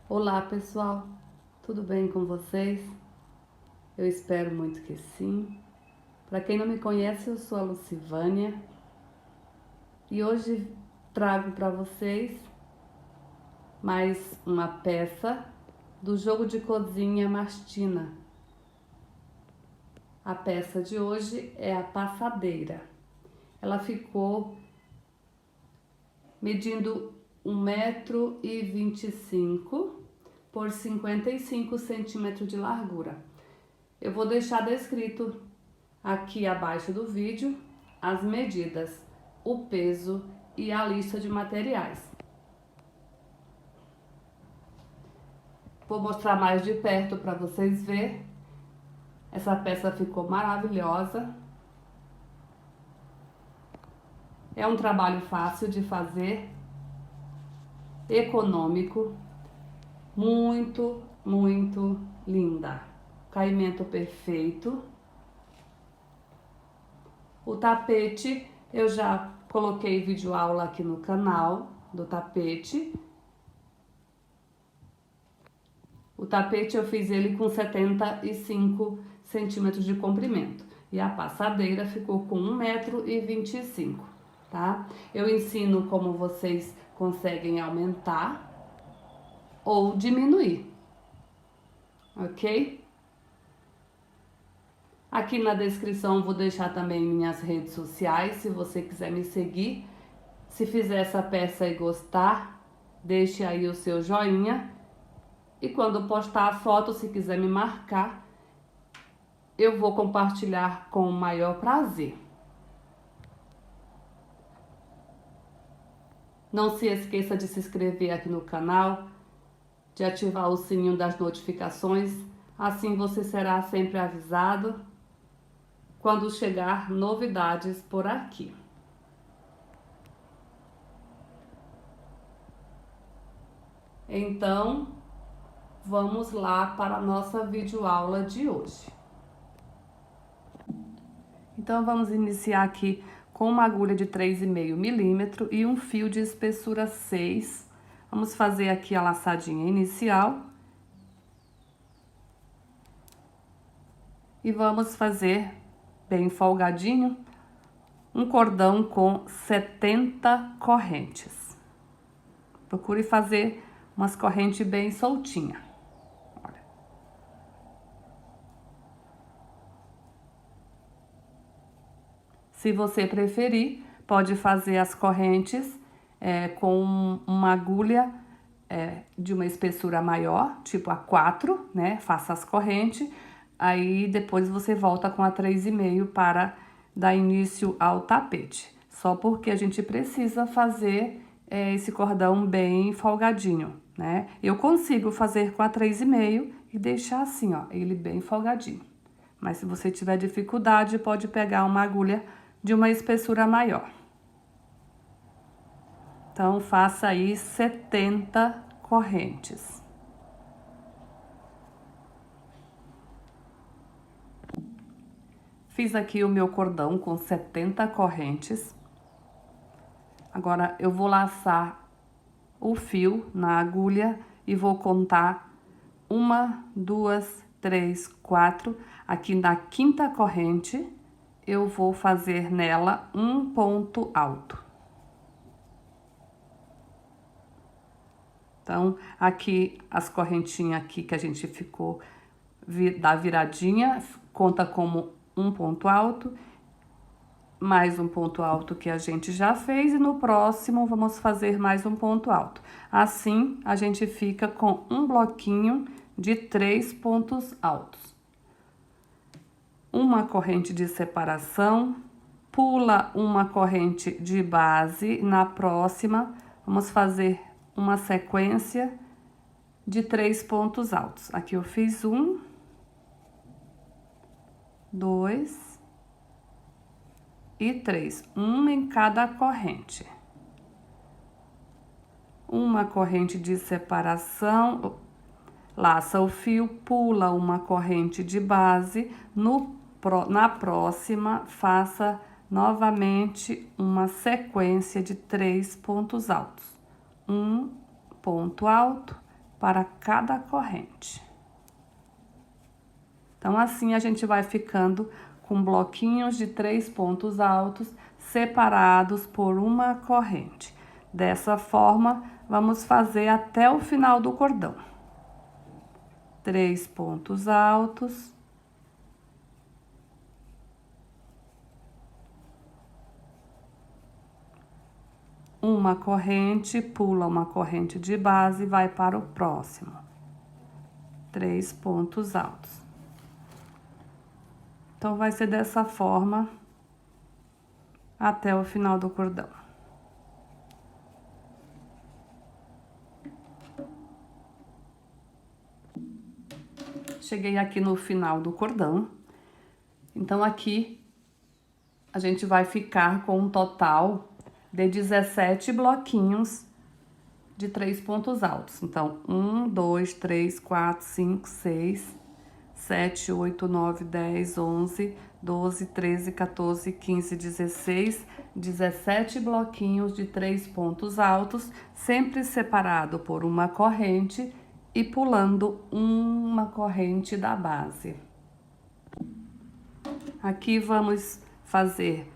Olá pessoal, tudo bem com vocês? Eu espero muito que sim. Para quem não me conhece, eu sou a Lucivânia e hoje trago para vocês mais uma peça do jogo de cozinha Mastina. A peça de hoje é a passadeira. Ela ficou medindo 1,25 m por 55 centímetros de largura. Eu vou deixar descrito aqui abaixo do vídeo as medidas, o peso e a lista de materiais. Vou mostrar mais de perto para vocês verem. Essa peça ficou maravilhosa. É um trabalho fácil de fazer, econômico, muito linda. Caimento perfeito. O tapete, eu já coloquei vídeo aula aqui no canal do tapete. O tapete eu fiz ele com 75 centímetros de comprimento. E a passadeira ficou com 1,25 m, tá? Eu ensino como vocês conseguem aumentar ou diminuir, ok? Aqui na descrição vou deixar também minhas redes sociais, se você quiser me seguir. Se fizer essa peça e gostar, deixe aí o seu joinha. E quando postar a foto, se quiser me marcar, eu vou compartilhar com o maior prazer. Não se esqueça de se inscrever aqui no canal, de ativar o sininho das notificações, assim você será sempre avisado quando chegar novidades por aqui. Então, vamos lá para a nossa videoaula de hoje. Então, vamos iniciar aqui com uma agulha de 3,5 milímetro e um fio de espessura 6. Vamos fazer aqui a laçadinha inicial. E vamos fazer bem folgadinho um cordão com 70 correntes. Procure fazer umas correntes bem soltinhas. Olha. Se você preferir, pode fazer as correntes com uma agulha de uma espessura maior, tipo a 4, né? Faça as correntes, aí depois você volta com a 3,5 para dar início ao tapete. Só porque a gente precisa fazer esse cordão bem folgadinho, né? Eu consigo fazer com a 3,5 e deixar assim, ó, ele bem folgadinho. Mas se você tiver dificuldade, pode pegar uma agulha de uma espessura maior. Então, faça aí 70 correntes. Fiz aqui o meu cordão com 70 correntes. Agora, eu vou laçar o fio na agulha e vou contar 1, 2, 3, 4. Aqui na quinta corrente, eu vou fazer nela um ponto alto. Então, aqui, as correntinhas aqui que a gente ficou da viradinha, conta como um ponto alto, mais um ponto alto que a gente já fez, e no próximo vamos fazer mais um ponto alto. Assim, a gente fica com um bloquinho de 3 pontos altos. Uma corrente de separação, pula uma corrente de base, na próxima vamos fazer uma sequência de 3 pontos altos. Aqui eu fiz 1, 2 e 3, um em cada corrente. Uma corrente de separação, laça o fio, pula uma corrente de base, na próxima faça novamente uma sequência de 3 pontos altos. Um ponto alto para cada corrente. Então, assim a gente vai ficando com bloquinhos de 3 pontos altos separados por uma corrente. Dessa forma, vamos fazer até o final do cordão. 3 pontos altos. Uma corrente, pula uma corrente de base e vai para o próximo. 3 pontos altos. Então, vai ser dessa forma até o final do cordão. Cheguei aqui no final do cordão. Então, aqui a gente vai ficar com um total de 17 bloquinhos de 3 pontos altos. Então, 1, 2, 3, 4, 5, 6, 7, 8, 9, 10, 11, 12, 13, 14, 15, 16, 17 bloquinhos de 3 pontos altos, sempre separado por uma corrente e pulando uma corrente da base. Aqui vamos fazer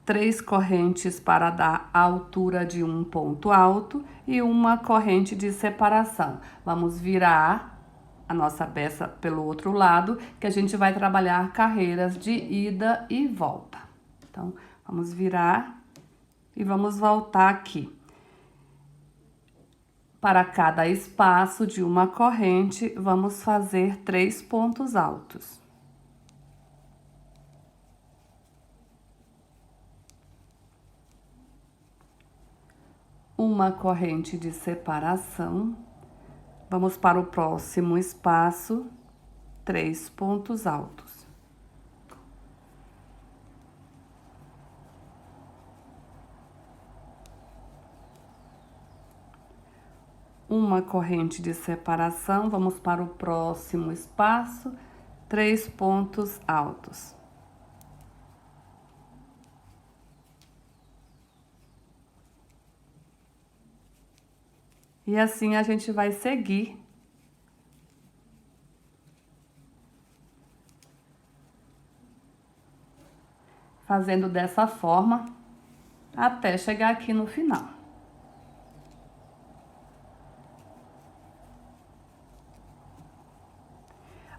3 correntes para dar a altura de um ponto alto e uma corrente de separação. Vamos virar a nossa peça pelo outro lado, que a gente vai trabalhar carreiras de ida e volta. Então, vamos virar e vamos voltar aqui. Para cada espaço de uma corrente, vamos fazer 3 pontos altos. Uma corrente de separação. Vamos para o próximo espaço, 3 pontos altos. Uma corrente de separação, vamos para o próximo espaço, 3 pontos altos. E assim a gente vai seguir fazendo dessa forma até chegar aqui no final.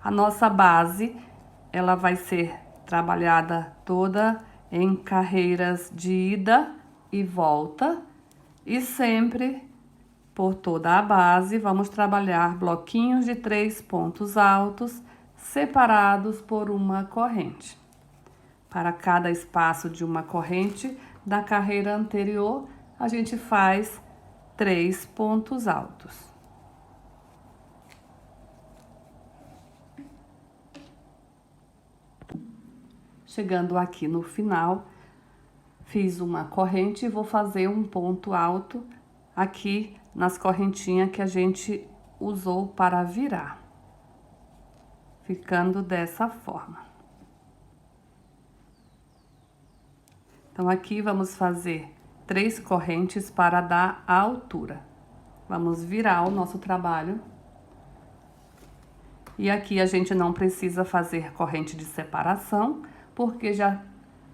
A nossa base, ela vai ser trabalhada toda em carreiras de ida e volta e sempre por toda a base, vamos trabalhar bloquinhos de 3 pontos altos, separados por uma corrente. Para cada espaço de uma corrente da carreira anterior, a gente faz 3 pontos altos. Chegando aqui no final, fiz uma corrente e vou fazer um ponto alto aqui nas correntinhas que a gente usou para virar, ficando dessa forma. Então, aqui vamos fazer 3 correntes para dar a altura. Vamos virar o nosso trabalho. E aqui a gente não precisa fazer corrente de separação, porque já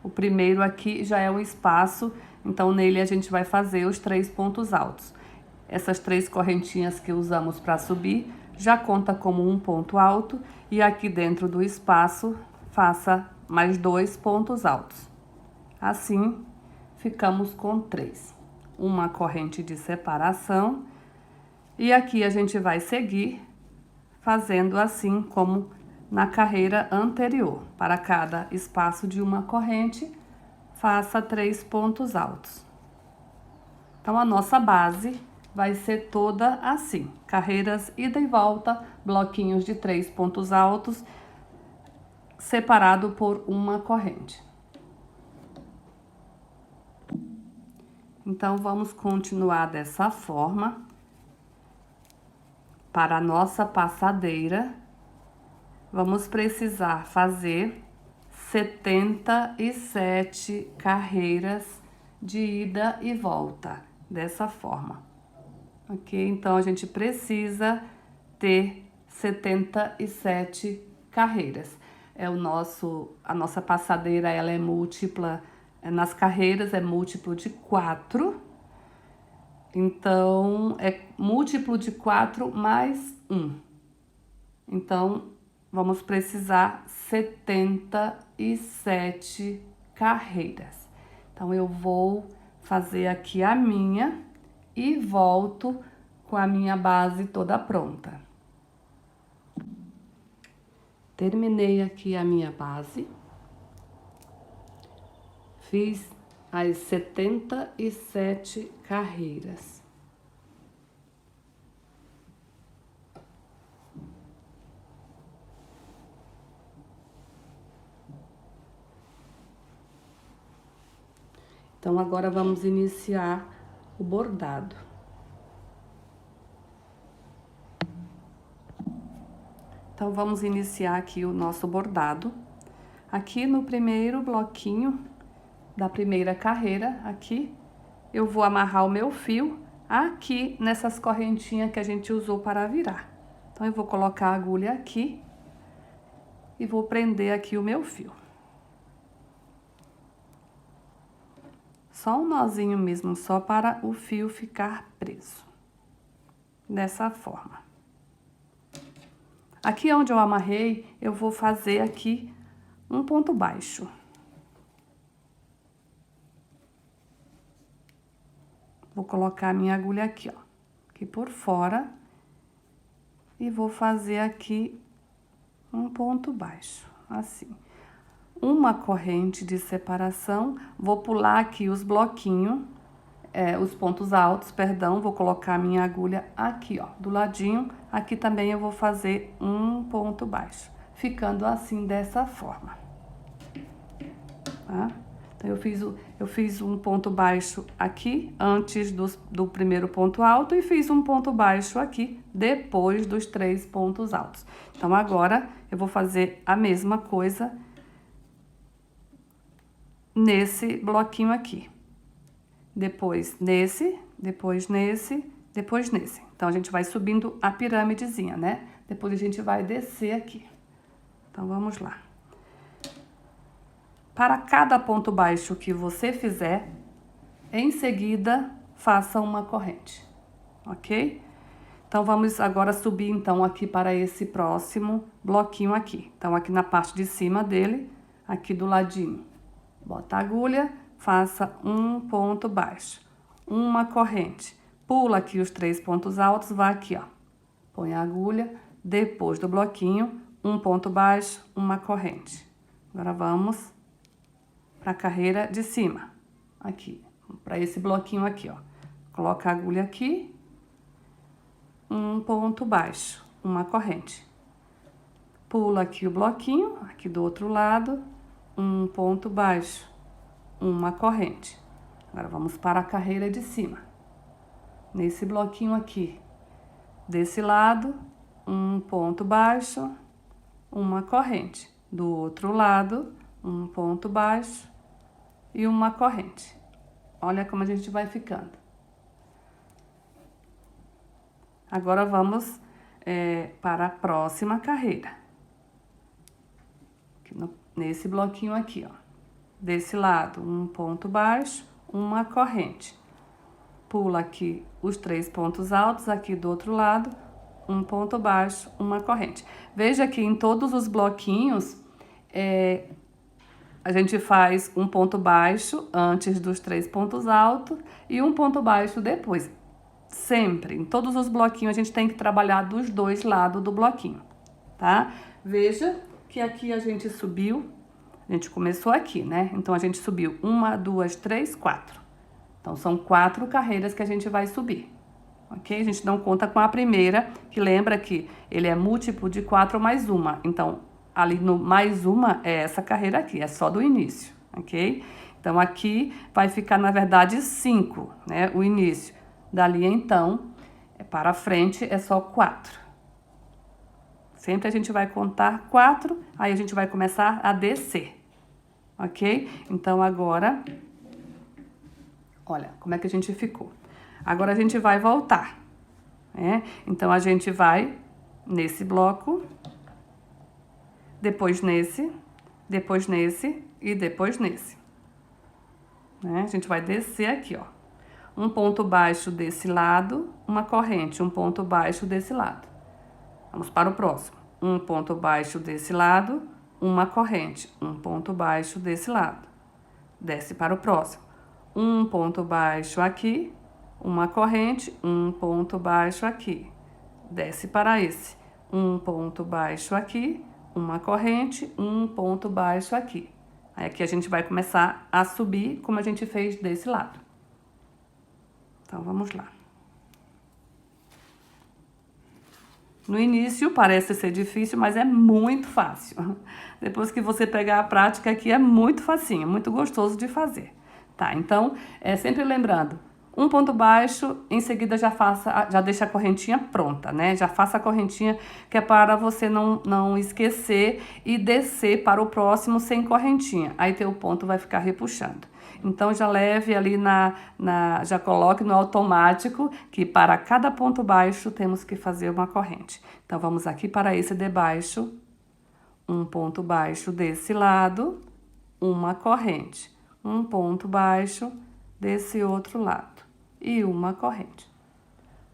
o primeiro aqui já é o espaço, então nele a gente vai fazer os 3 pontos altos. Essas 3 correntinhas que usamos para subir já conta como um ponto alto e aqui dentro do espaço faça mais 2 pontos altos. Assim, ficamos com 3. Uma corrente de separação e aqui a gente vai seguir fazendo assim como na carreira anterior. Para cada espaço de uma corrente, faça 3 pontos altos. Então, a nossa base vai ser toda assim, carreiras ida e volta, bloquinhos de 3 pontos altos, separado por uma corrente. Então, vamos continuar dessa forma. Para a nossa passadeira, vamos precisar fazer 77 carreiras de ida e volta, dessa forma. ok? Então, a gente precisa ter 77 carreiras. A nossa passadeira, ela é múltipla, nas carreiras é múltiplo de 4. Então, é múltiplo de 4 mais 1. Então, vamos precisar 77 carreiras. Então, eu vou fazer aqui a minha e volto com a minha base toda pronta. Terminei aqui a minha base. Fiz as 77 carreiras. Então, agora vamos iniciar o bordado. Então, vamos iniciar aqui o nosso bordado. Aqui no primeiro bloquinho da primeira carreira, aqui, eu vou amarrar o meu fio aqui nessas correntinhas que a gente usou para virar. Então, eu vou colocar a agulha aqui e vou prender aqui o meu fio. Só um nozinho mesmo, só para o fio ficar preso. Dessa forma. Aqui onde eu amarrei, eu vou fazer aqui um ponto baixo. Vou colocar a minha agulha aqui, ó, aqui por fora. E vou fazer aqui um ponto baixo, assim. Uma corrente de separação, vou pular aqui os bloquinhos, os pontos altos, perdão, vou colocar a minha agulha aqui, ó, do ladinho. Aqui também eu vou fazer um ponto baixo, ficando assim, dessa forma, tá? Então, eu fiz um ponto baixo aqui, antes do primeiro ponto alto, e fiz um ponto baixo aqui, depois dos 3 pontos altos. Então, agora, eu vou fazer a mesma coisa nesse bloquinho aqui. Depois nesse, depois nesse, depois nesse. Então, a gente vai subindo a pirâmidezinha, né? Depois a gente vai descer aqui. Então, vamos lá. Para cada ponto baixo que você fizer, em seguida, faça uma corrente, ok? Então, vamos agora subir, então, aqui para esse próximo bloquinho aqui. Então, aqui na parte de cima dele, aqui do ladinho. Bota a agulha, faça um ponto baixo, uma corrente. Pula aqui os 3 pontos altos, vai aqui, ó. Põe a agulha, depois do bloquinho, um ponto baixo, uma corrente. Agora, vamos para a carreira de cima, aqui, para esse bloquinho aqui, ó. Coloca a agulha aqui, um ponto baixo, uma corrente. Pula aqui o bloquinho, aqui do outro lado, um ponto baixo, uma corrente. Agora, vamos para a carreira de cima. Nesse bloquinho aqui, desse lado, um ponto baixo, uma corrente. Do outro lado, um ponto baixo e uma corrente. Olha como a gente vai ficando. Agora, vamos para a próxima carreira. Nesse bloquinho aqui, ó. Desse lado, um ponto baixo, uma corrente. Pula aqui os 3 pontos altos, aqui do outro lado, um ponto baixo, uma corrente. Veja que em todos os bloquinhos, a gente faz um ponto baixo antes dos 3 pontos altos e um ponto baixo depois. Sempre, em todos os bloquinhos, a gente tem que trabalhar dos 2 lados do bloquinho, tá? Veja que aqui a gente subiu, a gente começou aqui, né? Então, a gente subiu 1, 2, 3, 4. Então, são 4 carreiras que a gente vai subir, ok? A gente não conta com a primeira, que lembra que ele é múltiplo de 4 mais uma. Então, ali no mais uma é essa carreira aqui, é só do início, ok? Então, aqui vai ficar, na verdade, 5, né? O início. Dali, então, para frente, é só 4. Sempre a gente vai contar 4, aí a gente vai começar a descer, ok? Então, agora, olha como é que a gente ficou. Agora, a gente vai voltar. né? Então, a gente vai nesse bloco, depois nesse e depois nesse, né? A gente vai descer aqui, ó. Um ponto baixo desse lado, uma corrente, um ponto baixo desse lado. Vamos para o próximo. Um ponto baixo desse lado, uma corrente, um ponto baixo desse lado. Desce para o próximo. Um ponto baixo aqui, uma corrente, um ponto baixo aqui. Desce para esse. Um ponto baixo aqui, uma corrente, um ponto baixo aqui. Aí aqui a gente vai começar a subir como a gente fez desse lado. Então, vamos lá. No início parece ser difícil, mas é muito fácil. Depois que você pegar a prática aqui, é muito facinho, muito gostoso de fazer. Tá, então, sempre lembrando, um ponto baixo, em seguida já deixa a correntinha pronta, né? Já faça a correntinha, que é para você não esquecer e descer para o próximo sem correntinha. Aí teu ponto vai ficar repuxando. Então, já leve ali já coloque no automático que para cada ponto baixo temos que fazer uma corrente. Então, vamos aqui para esse de baixo, um ponto baixo desse lado, uma corrente. Um ponto baixo desse outro lado e uma corrente.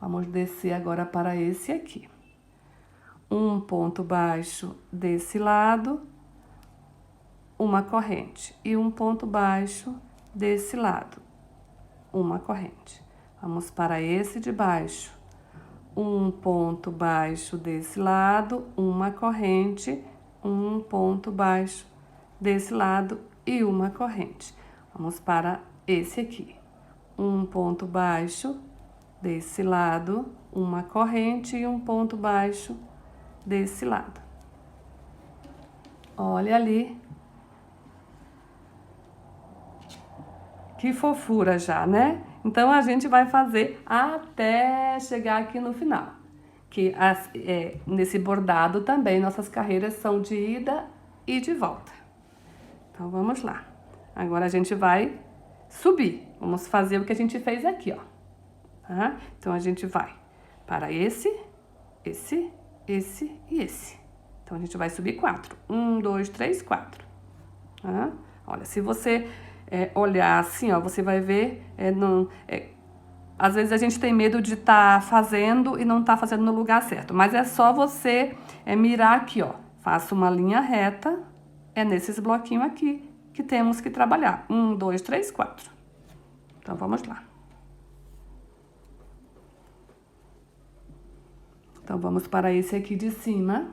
Vamos descer agora para esse aqui. Um ponto baixo desse lado, uma corrente e um ponto baixo desse lado, uma corrente. Vamos para esse de baixo. Um ponto baixo desse lado, uma corrente, um ponto baixo desse lado e uma corrente. Vamos para esse aqui. Um ponto baixo desse lado, uma corrente e um ponto baixo desse lado. Olha ali. Que fofura já, né? Então, a gente vai fazer até chegar aqui no final. Que nesse bordado também, nossas carreiras são de ida e de volta. Então, vamos lá. Agora, a gente vai subir. Vamos fazer o que a gente fez aqui, ó. Tá? Então, a gente vai para esse e esse. Então, a gente vai subir 4. 1, 2, 3, 4. Tá? Olha, se você olhar assim, ó, você vai ver, às vezes a gente tem medo de estar fazendo e não estar fazendo no lugar certo, mas é só você mirar aqui, ó, faça uma linha reta, é nesses bloquinhos aqui que temos que trabalhar. 1, 2, 3, 4. Então, vamos lá. Então, vamos para esse aqui de cima.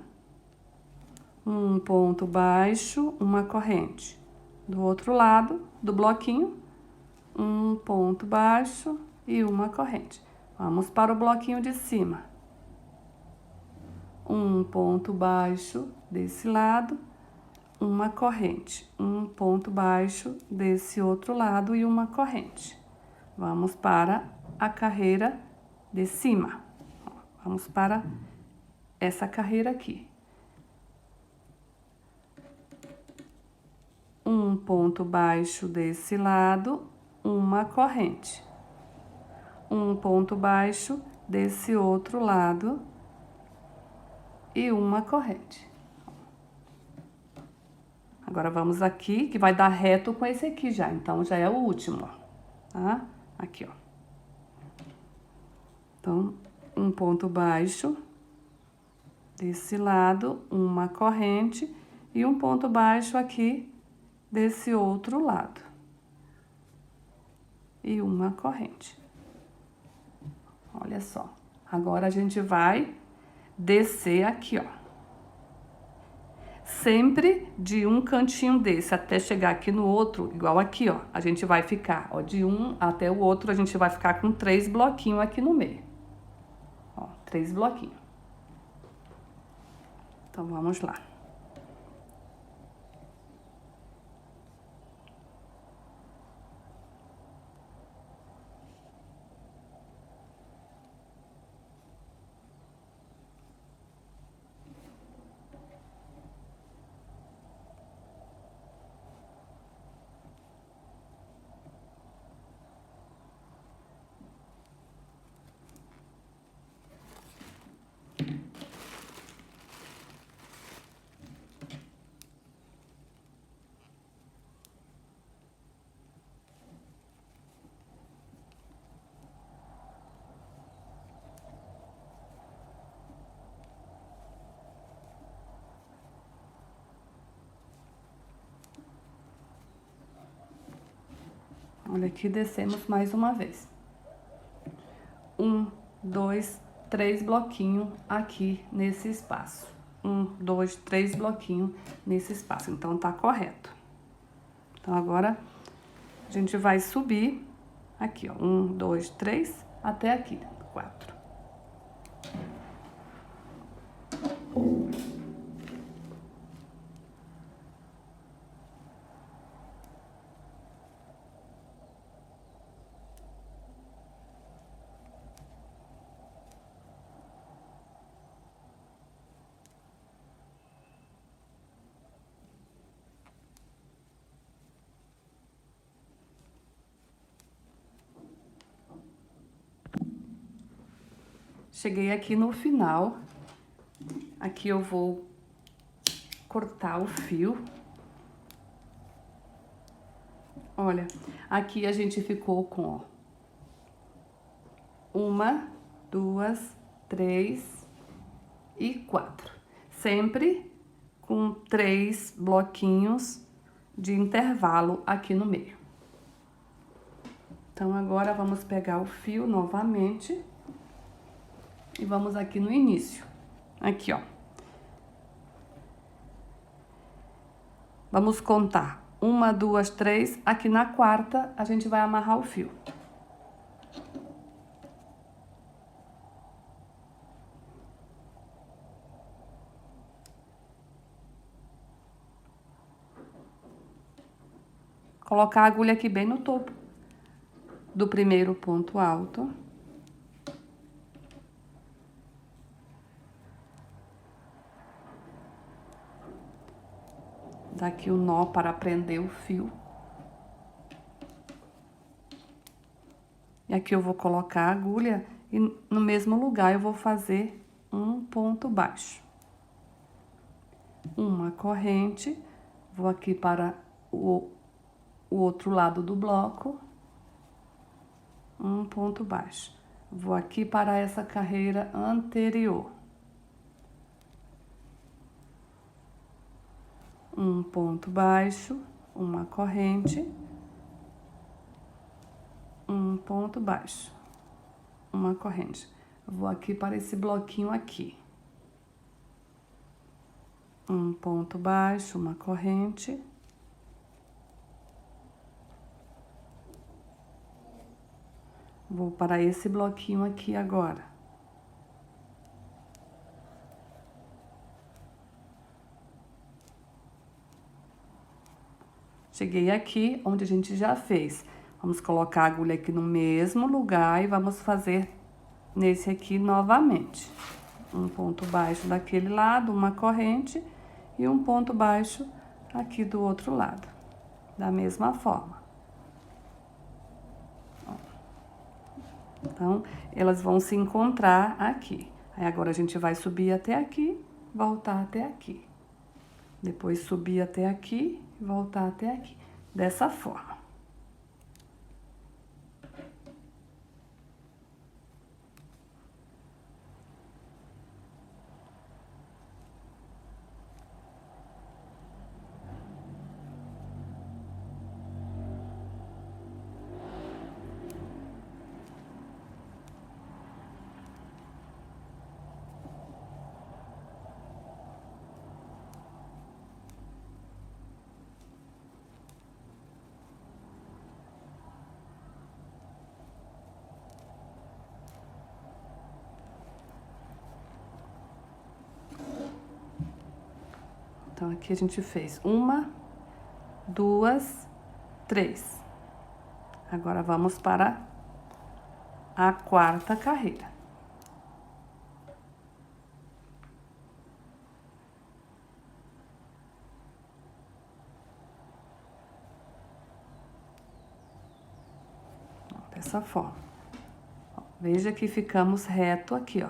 Um ponto baixo, uma corrente. Do outro lado do bloquinho, um ponto baixo e uma corrente. Vamos para o bloquinho de cima. Um ponto baixo desse lado, uma corrente. Um ponto baixo desse outro lado e uma corrente. Vamos para a carreira de cima. Vamos para essa carreira aqui. Um ponto baixo desse lado, uma corrente. Um ponto baixo desse outro lado e uma corrente. Agora, vamos aqui, que vai dar reto com esse aqui já. Então, já é o último, ó. Tá? Aqui, ó. Então, um ponto baixo desse lado, uma corrente e um ponto baixo aqui desse outro lado. E uma corrente. Olha só. Agora, a gente vai descer aqui, ó. Sempre de um cantinho desse até chegar aqui no outro, igual aqui, ó. A gente vai ficar, ó, de um até o outro, a gente vai ficar com 3 bloquinhos aqui no meio. Ó, 3 bloquinhos. Então, vamos lá. Olha aqui, descemos mais uma vez. 1, 2, 3 bloquinhos aqui nesse espaço. 1, 2, 3 bloquinhos nesse espaço. Então, tá correto. Então, agora, a gente vai subir aqui, ó. 1, 2, 3, até aqui, 4. Cheguei aqui no final. Aqui eu vou cortar o fio. Olha, aqui a gente ficou com, ó, 1, 2, 3 e 4. Sempre com 3 bloquinhos de intervalo aqui no meio. Então, agora vamos pegar o fio novamente e vamos aqui no início. Aqui, ó. Vamos contar 1, 2, 3. Aqui na quarta, a gente vai amarrar o fio. Colocar a agulha aqui bem no topo do primeiro ponto alto. Dá aqui o nó para prender o fio. E aqui eu vou colocar a agulha e no mesmo lugar eu vou fazer um ponto baixo. Uma corrente, vou aqui para o outro lado do bloco, um ponto baixo. Vou aqui para essa carreira anterior. Um ponto baixo, uma corrente, um ponto baixo, uma corrente. Vou aqui para esse bloquinho aqui. Um ponto baixo, uma corrente. Vou para esse bloquinho aqui agora. Cheguei aqui onde a gente já fez. Vamos colocar a agulha aqui no mesmo lugar e vamos fazer nesse aqui novamente. Um ponto baixo daquele lado, uma corrente e um ponto baixo aqui do outro lado. Da mesma forma. Então, elas vão se encontrar aqui. Aí, agora a gente vai subir até aqui, voltar até aqui. Depois subir até aqui e voltar até aqui. Dessa forma. Então, aqui a gente fez 1, 2, 3. Agora, vamos para a quarta carreira. Dessa forma. Veja que ficamos reto aqui, ó.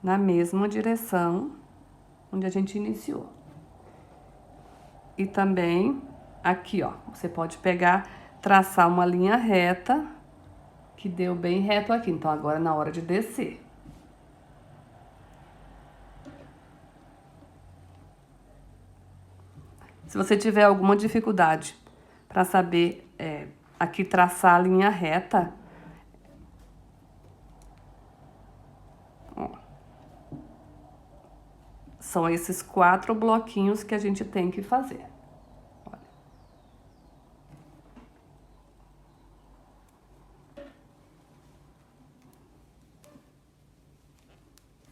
Na mesma direção onde a gente iniciou. E também aqui, ó, você pode pegar, traçar uma linha reta, que deu bem reto aqui. Então, agora é na hora de descer. Se você tiver alguma dificuldade para saber aqui traçar a linha reta. Ó. São esses 4 bloquinhos que a gente tem que fazer. Olha.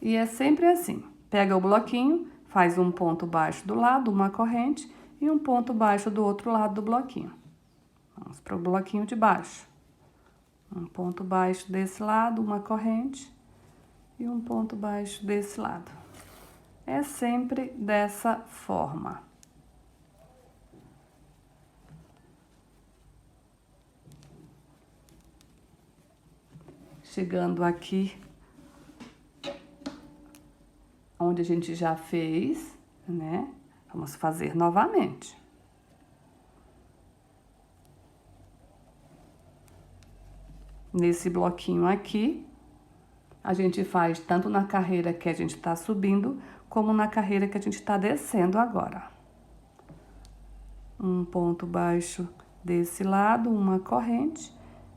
E é sempre assim. Pega o bloquinho, faz um ponto baixo do lado, uma corrente, e um ponto baixo do outro lado do bloquinho. Vamos para o bloquinho de baixo. Um ponto baixo desse lado, uma corrente, e um ponto baixo desse lado. É sempre dessa forma. Chegando aqui, onde a gente já fez, né? Vamos fazer novamente. Nesse bloquinho aqui, a gente faz tanto na carreira que a gente tá subindo, como na carreira que a gente tá descendo agora. Um ponto baixo desse lado, uma corrente,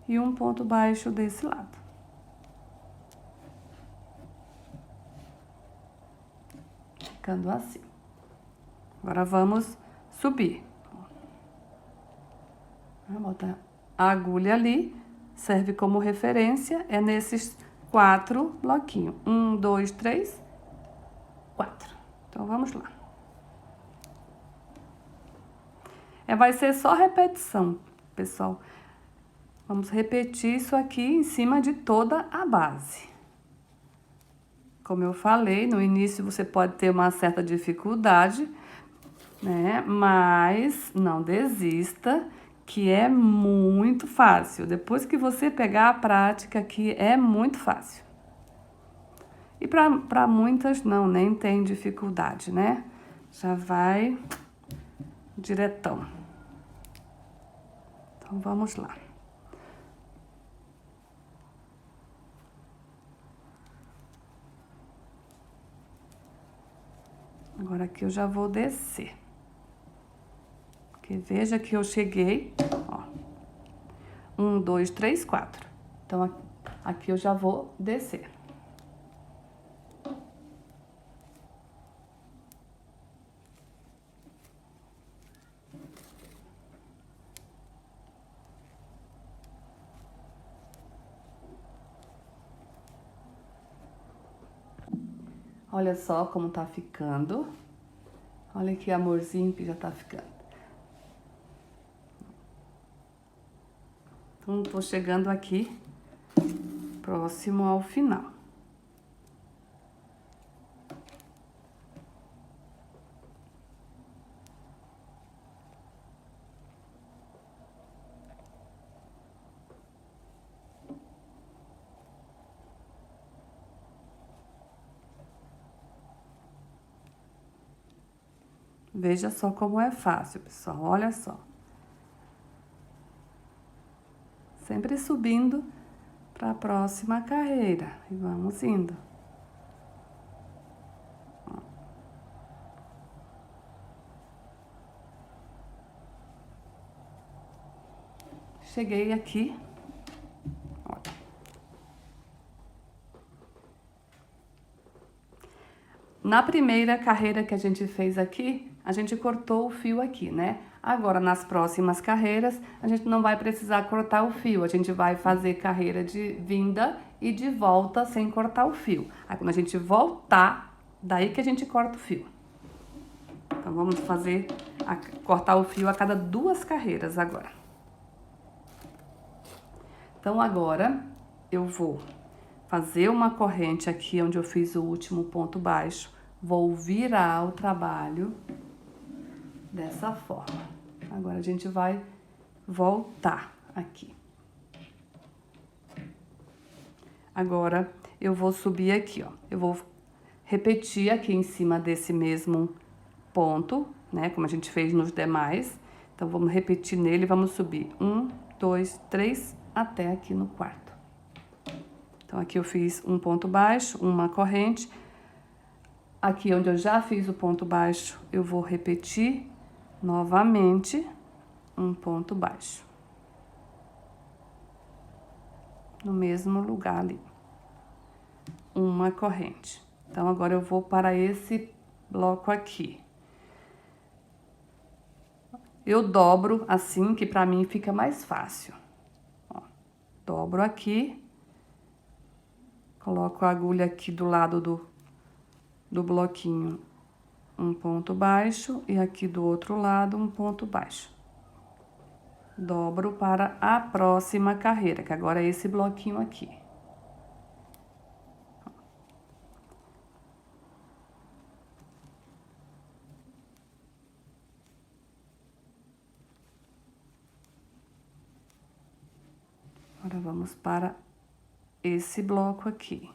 e um ponto baixo desse lado. Ficando assim. Agora vamos subir. Vou botar a agulha ali, serve como referência, é nesses 4 bloquinhos. 1, 2, 3, 4. Então, vamos lá. Vai ser só repetição, pessoal. Vamos repetir isso aqui em cima de toda a base. Como eu falei, no início você pode ter uma certa dificuldade, né? Mas não desista, que é muito fácil. Depois que você pegar a prática aqui, é muito fácil. E para muitas não, nem tem dificuldade, né? Já vai diretão. Então, vamos lá. Agora aqui eu já vou descer. Porque veja que eu cheguei, ó. 1, 2, 3, 4. Então, aqui eu já vou descer. Olha só como tá ficando. Olha que amorzinho que já tá ficando. Então, tô chegando aqui, próximo ao final. Veja só como é fácil, pessoal, olha só. Sempre subindo para a próxima carreira. E vamos indo. Cheguei aqui. Olha. Na primeira carreira que a gente fez aqui, a gente cortou o fio aqui, né? Agora, nas próximas carreiras, a gente não vai precisar cortar o fio. A gente vai fazer carreira de vinda e de volta sem cortar o fio. Aí, quando a gente voltar, daí que a gente corta o fio. Então, vamos fazer, cortar o fio a cada 2 carreiras agora. Então, agora, eu vou fazer uma corrente aqui onde eu fiz o último ponto baixo. Vou virar o trabalho dessa forma. Agora, a gente vai voltar aqui. Agora, eu vou subir aqui, ó. Eu vou repetir aqui em cima desse mesmo ponto, né? Como a gente fez nos demais. Então, vamos repetir nele e vamos subir 1, 2, 3, até aqui no quarto. Então, aqui eu fiz um ponto baixo, uma corrente. Aqui onde eu já fiz o ponto baixo, eu vou repetir novamente um ponto baixo. no mesmo lugar ali. Uma corrente. Então, agora eu vou para esse bloco aqui. Eu dobro assim, que pra mim fica mais fácil. Ó, dobro aqui. Coloco a agulha aqui do lado do bloquinho, um ponto baixo, e aqui do outro lado, um ponto baixo. Dobro para a próxima carreira, que agora é esse bloquinho aqui. Agora vamos para esse bloco aqui.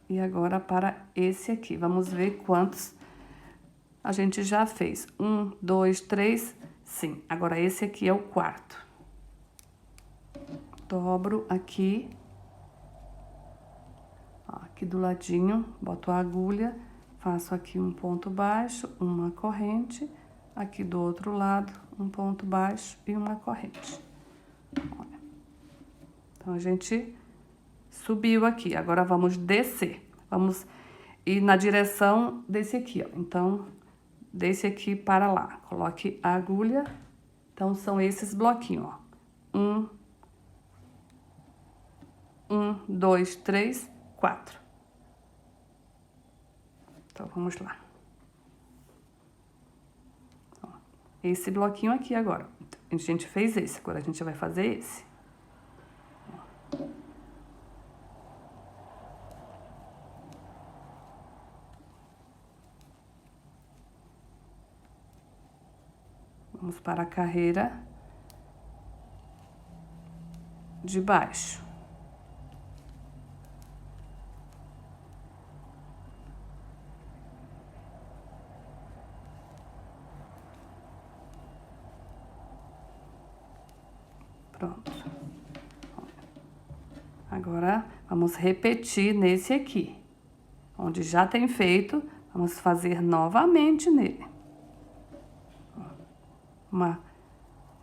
E agora para esse aqui. Vamos ver quantos a gente já fez. 1, 2, 3, sim. Agora esse aqui é o quarto. Dobro aqui. Ó, aqui do ladinho, boto a agulha, faço aqui um ponto baixo, uma corrente. Aqui do outro lado, um ponto baixo e uma corrente. Olha. Então, a gente subiu aqui, agora vamos descer. Vamos ir na direção desse aqui, ó. Então, desse aqui para lá. Coloque a agulha. Então, são esses bloquinhos, ó. 1, 2, 3, 4. Então, vamos lá. Ó, esse bloquinho aqui agora. A gente fez esse, agora a gente vai fazer esse. Vamos para a carreira de baixo. Pronto. Agora, vamos repetir nesse aqui. Onde já tem feito, vamos fazer novamente nele.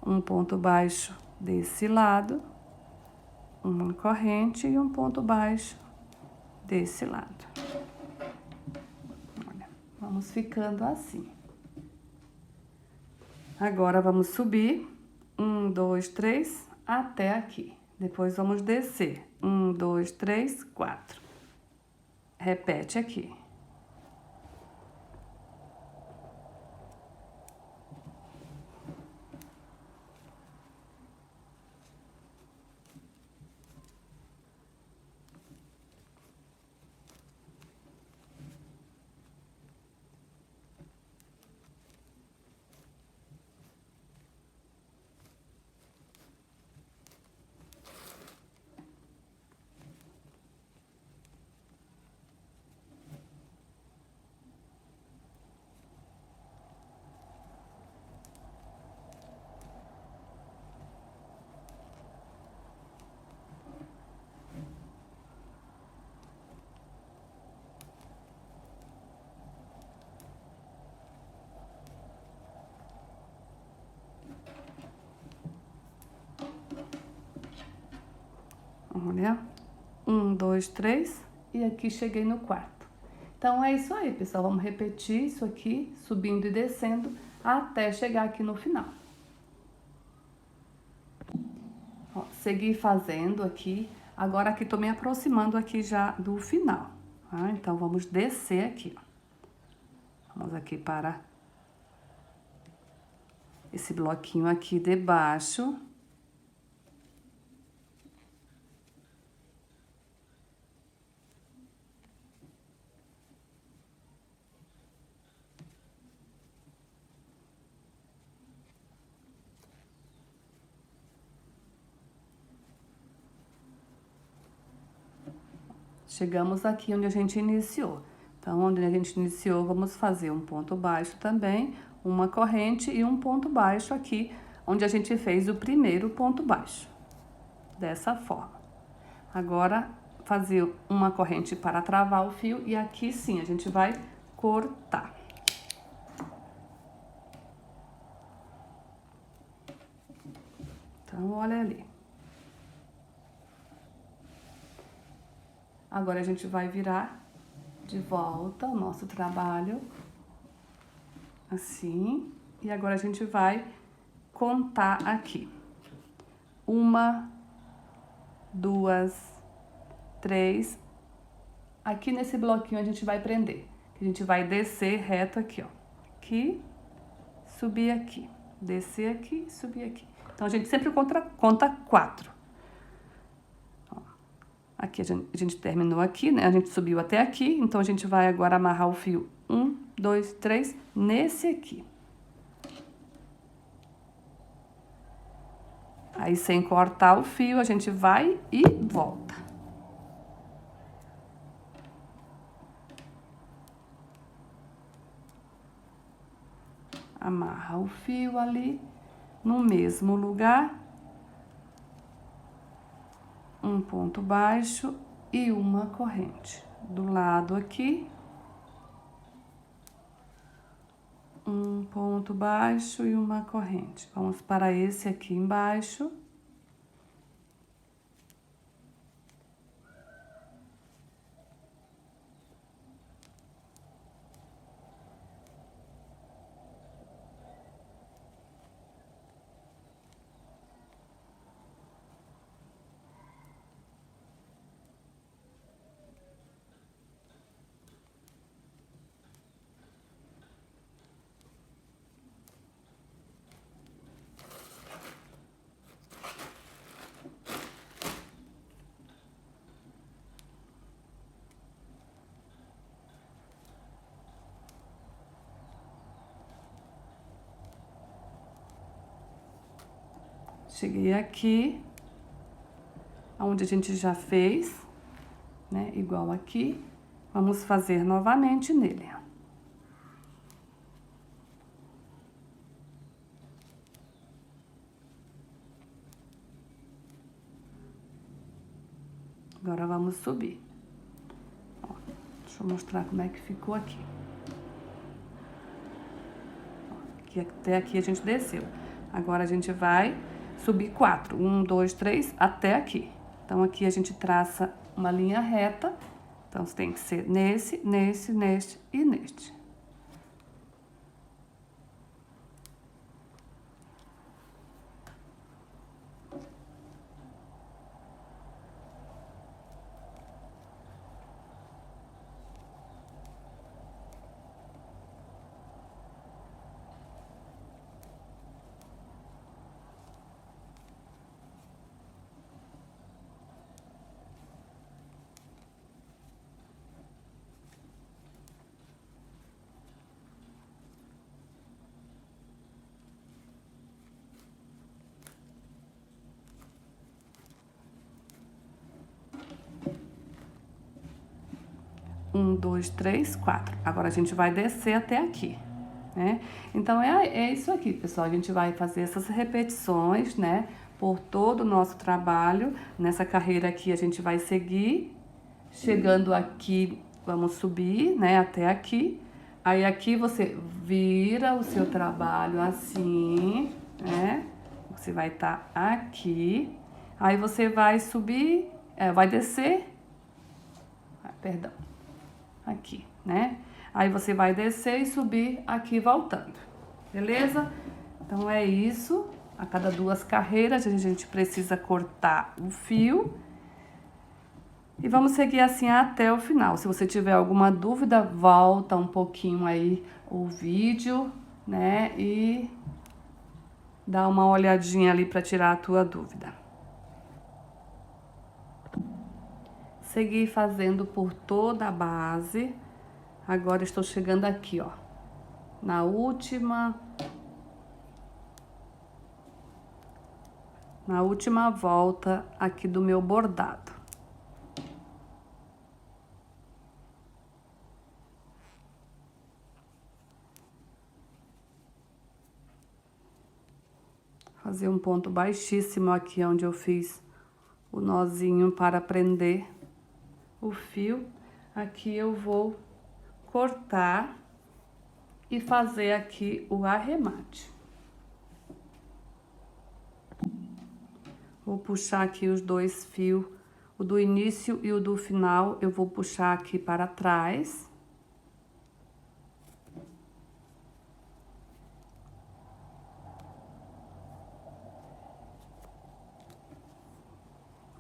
Um ponto baixo desse lado, uma corrente e um ponto baixo desse lado. Olha, vamos ficando assim. Agora, vamos subir, 1, 2, 3, até aqui. Depois, vamos descer, 1, 2, 3, 4. Repete aqui. Olha, 1, 2, 3, e aqui cheguei no quarto. Então, é isso aí, pessoal. Vamos repetir isso aqui, subindo e descendo, até chegar aqui no final. Ó, segui fazendo aqui. Agora, aqui, tô me aproximando aqui já do final. Tá? Então, vamos descer aqui, ó. Vamos aqui para esse bloquinho aqui de baixo. Chegamos aqui onde a gente iniciou. Então, onde a gente iniciou, vamos fazer um ponto baixo também, uma corrente e um ponto baixo aqui, onde a gente fez o primeiro ponto baixo. Dessa forma. Agora, fazer uma corrente para travar o fio e aqui sim a gente vai cortar. Então, olha ali. Agora a gente vai virar de volta o nosso trabalho, assim, e agora a gente vai contar aqui. 1, 2, 3. Aqui nesse bloquinho a gente vai prender. A gente vai descer reto aqui, ó. Aqui, subir aqui. Descer aqui, subir aqui. Então, a gente sempre conta 4. Aqui a gente terminou aqui, né? A gente subiu até aqui, então a gente vai agora amarrar o fio 1, 2, 3 nesse aqui. Aí, sem cortar o fio, a gente vai e volta. Amarra o fio ali no mesmo lugar. Um ponto baixo e uma corrente. Do lado aqui, um ponto baixo e uma corrente. Vamos para esse aqui embaixo. Cheguei aqui, onde a gente já fez, né? Igual aqui. Vamos fazer novamente nele. Agora vamos subir. Ó, deixa eu mostrar como é que ficou aqui. Ó, até aqui a gente desceu. Agora a gente vai subir 4. 1, 2, 3, até aqui. Então, aqui a gente traça uma linha reta. Então, tem que ser nesse, nesse, neste e neste. Um, dois, três, 4. Agora, a gente vai descer até aqui, né? Então, é isso aqui, pessoal. A gente vai fazer essas repetições, né? Por todo o nosso trabalho. Nessa carreira aqui, a gente vai seguir. Chegando aqui, vamos subir, né? Até aqui. Aí, aqui, você vira o seu trabalho assim, né? Você vai estar aqui. Aí, você vai subir, vai descer. Perdão. Aqui, né? Aí você vai descer e subir aqui voltando, beleza? Então, é isso. A cada 2 carreiras, a gente precisa cortar o fio. E vamos seguir assim até o final. Se você tiver alguma dúvida, volta um pouquinho aí o vídeo, né? E dá uma olhadinha ali para tirar a tua dúvida. Seguir fazendo por toda a base. Agora, estou chegando aqui, ó. Na última volta aqui do meu bordado. Fazer um ponto baixíssimo aqui onde eu fiz o nozinho para prender o fio, aqui eu vou cortar e fazer aqui o arremate. Vou puxar aqui os dois fios, o do início e o do final, eu vou puxar aqui para trás.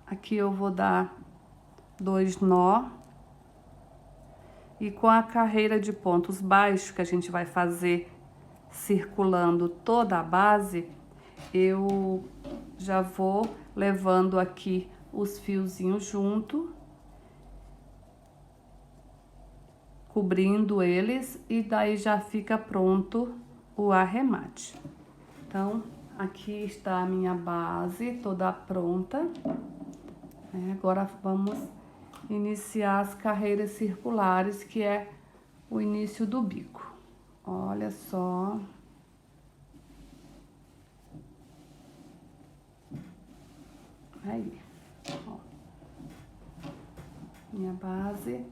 Aqui eu vou dar 2 nó. E com a carreira de pontos baixos que a gente vai fazer circulando toda a base, eu já vou levando aqui os fiozinhos junto, cobrindo eles, e daí já fica pronto o arremate. Então, aqui está a minha base toda pronta. Agora vamos iniciar as carreiras circulares, que é o início do bico. Olha só. Aí, ó. Minha base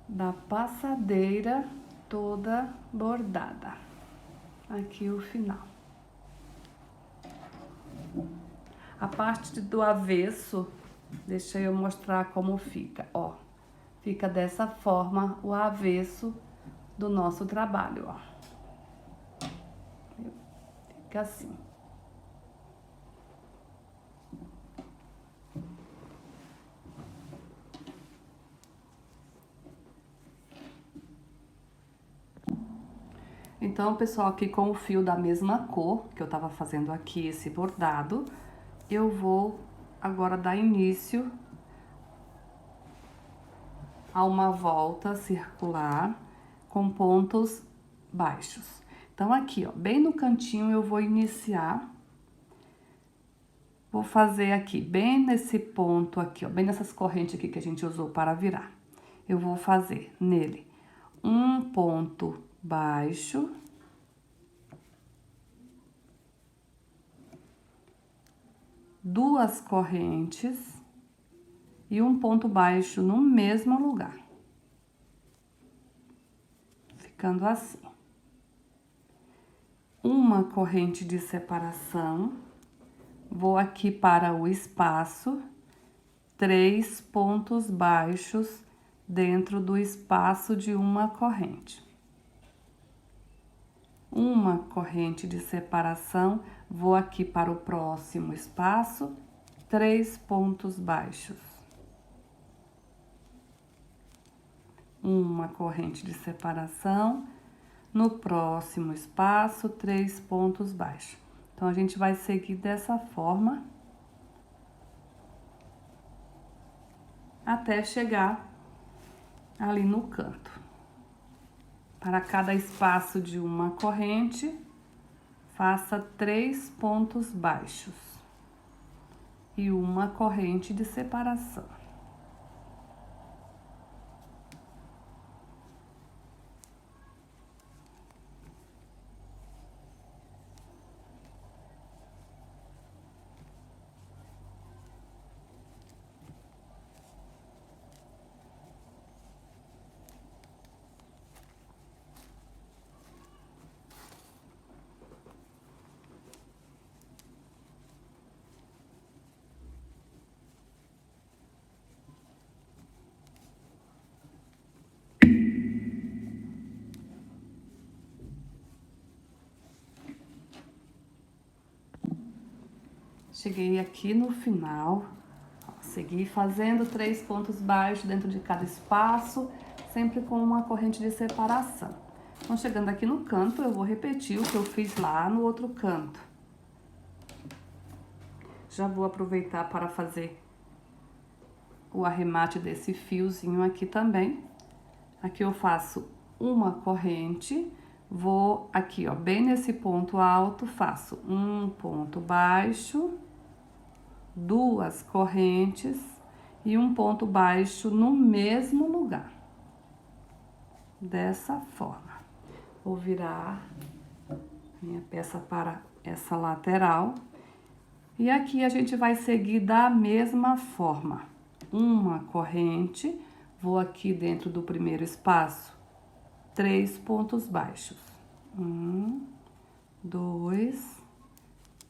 da passadeira toda bordada. Aqui o final. A parte do avesso, deixa eu mostrar como fica, ó. Fica dessa forma o avesso do nosso trabalho, ó. Fica assim. Então, pessoal, aqui com o fio da mesma cor que eu tava fazendo aqui esse bordado, eu vou agora dar início a uma volta circular com pontos baixos. Então, aqui, ó, bem no cantinho eu vou iniciar. Vou fazer aqui, bem nesse ponto aqui, ó, bem nessas correntes aqui que a gente usou para virar. Eu vou fazer nele um ponto baixo. Duas correntes e um ponto baixo no mesmo lugar. Ficando assim. Uma corrente de separação. Vou aqui para o espaço, 3 pontos baixos dentro do espaço de uma corrente. Uma corrente de separação, vou aqui para o próximo espaço, 3 pontos baixos. Uma corrente de separação, no próximo espaço, 3 pontos baixos. Então, a gente vai seguir dessa forma até chegar ali no canto. Para cada espaço de uma corrente, faça 3 pontos baixos e uma corrente de separação. Cheguei aqui no final, ó, segui fazendo 3 pontos baixos dentro de cada espaço, sempre com uma corrente de separação. Então, chegando aqui no canto, eu vou repetir o que eu fiz lá no outro canto. Já vou aproveitar para fazer o arremate desse fiozinho aqui também. Aqui eu faço uma corrente, vou aqui, ó, bem nesse ponto alto, faço um ponto baixo, 2 correntes e um ponto baixo no mesmo lugar. Dessa forma. Vou virar minha peça para essa lateral. E aqui a gente vai seguir da mesma forma. uma corrente, vou aqui dentro do primeiro espaço, 3 pontos baixos. 1, 2,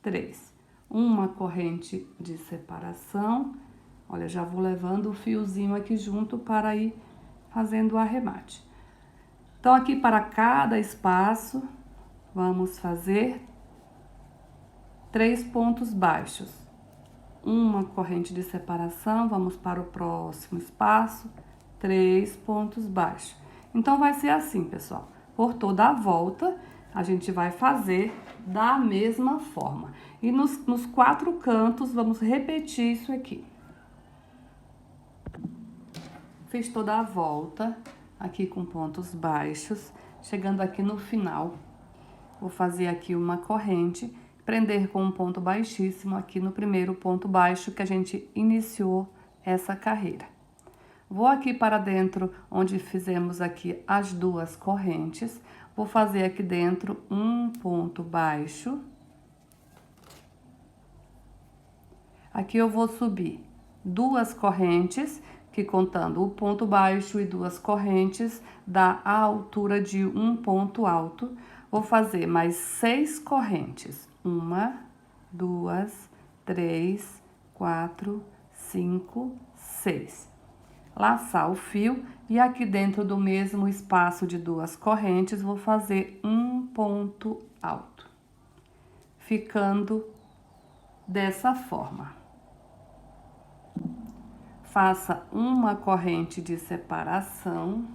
3. Uma corrente de separação. Olha, já vou levando o fiozinho aqui junto para ir fazendo o arremate. Então, aqui para cada espaço, vamos fazer 3 pontos baixos. Uma corrente de separação, vamos para o próximo espaço, 3 pontos baixos. Então, vai ser assim, pessoal. Por toda a volta, a gente vai fazer da mesma forma. E nos 4 cantos, vamos repetir isso aqui. Fiz toda a volta, aqui com pontos baixos. Chegando aqui no final, vou fazer aqui uma corrente, prender com um ponto baixíssimo aqui no primeiro ponto baixo que a gente iniciou essa carreira. Vou aqui para dentro, onde fizemos aqui as 2 correntes, vou fazer aqui dentro um ponto baixo. Aqui eu vou subir 2 correntes, que contando o ponto baixo e 2 correntes, dá a altura de um ponto alto. Vou fazer mais 6 correntes. 1, 2, 3, 4, 5, 6. Laçar o fio e aqui dentro do mesmo espaço de 2 correntes, vou fazer um ponto alto, ficando dessa forma. Faça uma corrente de separação,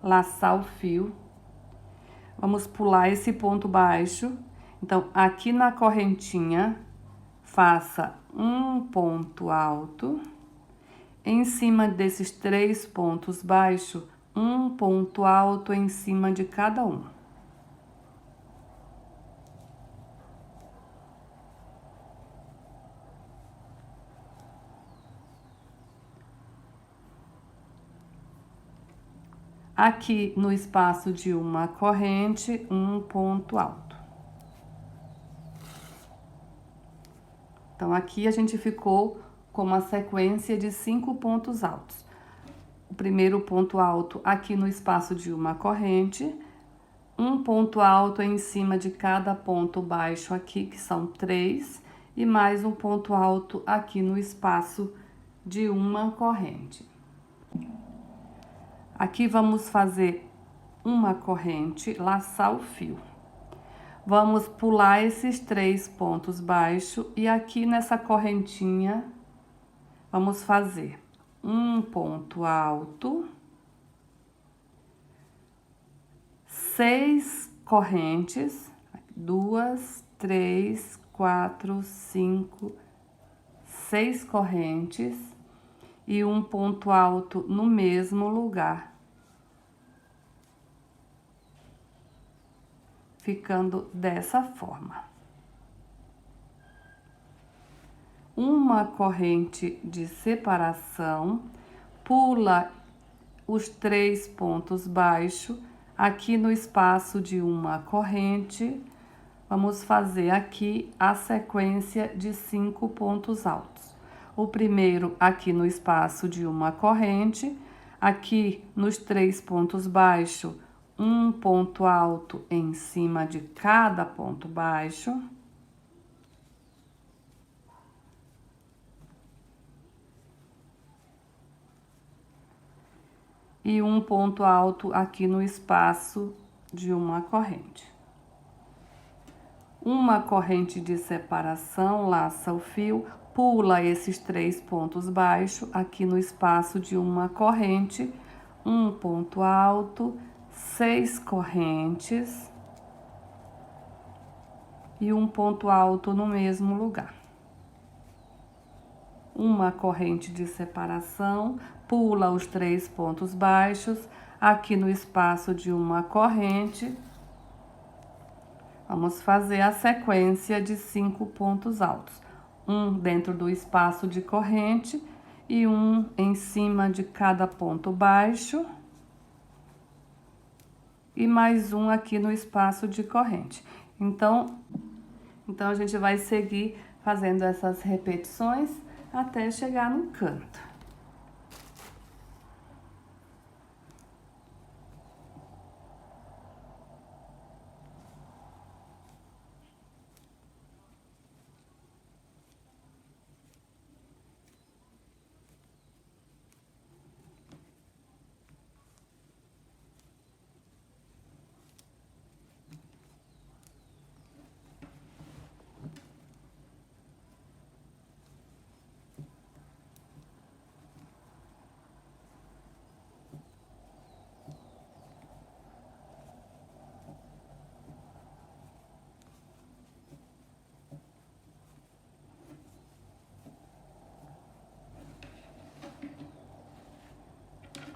laçar o fio, vamos pular esse ponto baixo. Então, aqui na correntinha, faça um ponto alto, em cima desses 3 pontos baixos, um ponto alto em cima de cada um. Aqui no espaço de uma corrente, um ponto alto. Então, aqui a gente ficou com uma sequência de 5 pontos altos. O primeiro ponto alto aqui no espaço de uma corrente, um ponto alto em cima de cada ponto baixo aqui, que são 3, e mais um ponto alto aqui no espaço de uma corrente. Aqui vamos fazer uma corrente, laçar o fio. Vamos pular esses 3 pontos baixos e aqui nessa correntinha vamos fazer um ponto alto, 6 correntes, 2, 3, 4, 5, 6 correntes e um ponto alto no mesmo lugar. Ficando dessa forma. Uma corrente de separação, pula os 3 pontos baixos, aqui no espaço de uma corrente, vamos fazer aqui a sequência de 5 pontos altos. O primeiro aqui no espaço de uma corrente, aqui nos 3 pontos baixos, um ponto alto em cima de cada ponto baixo. E um ponto alto aqui no espaço de uma corrente. Uma corrente de separação, laça o fio, pula esses 3 pontos baixos aqui no espaço de uma corrente, um ponto alto, 6 correntes e um ponto alto no mesmo lugar. Uma corrente de separação, pula os 3 pontos baixos, aqui no espaço de uma corrente, vamos fazer a sequência de 5 pontos altos. Um dentro do espaço de corrente e um em cima de cada ponto baixo. E mais um aqui no espaço de corrente. Então a gente vai seguir fazendo essas repetições até chegar no canto.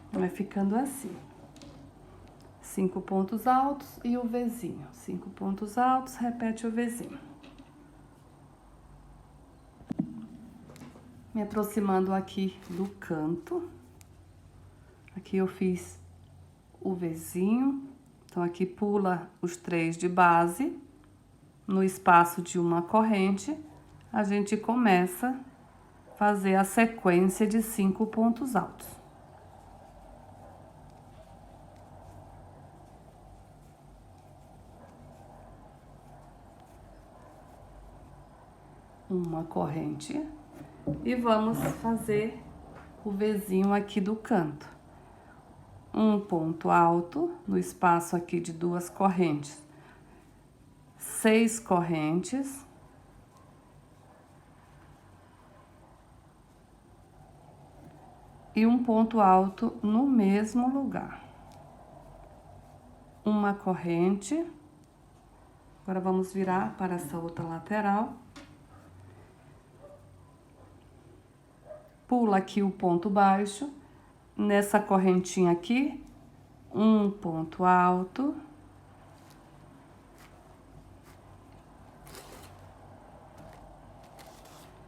Vai ficando assim. 5 pontos altos e o Vzinho. 5 pontos altos, repete o Vzinho. Me aproximando aqui do canto. Aqui eu fiz o Vzinho. Então, aqui pula os 3 de base. No espaço de uma corrente, a gente começa a fazer a sequência de 5 pontos altos. Uma corrente e vamos fazer o Vzinho aqui do canto. Um ponto alto no espaço aqui de 2 correntes. 6 correntes. E um ponto alto no mesmo lugar. Uma corrente. Agora vamos virar para essa outra lateral. Pula aqui o ponto baixo, nessa correntinha aqui, um ponto alto.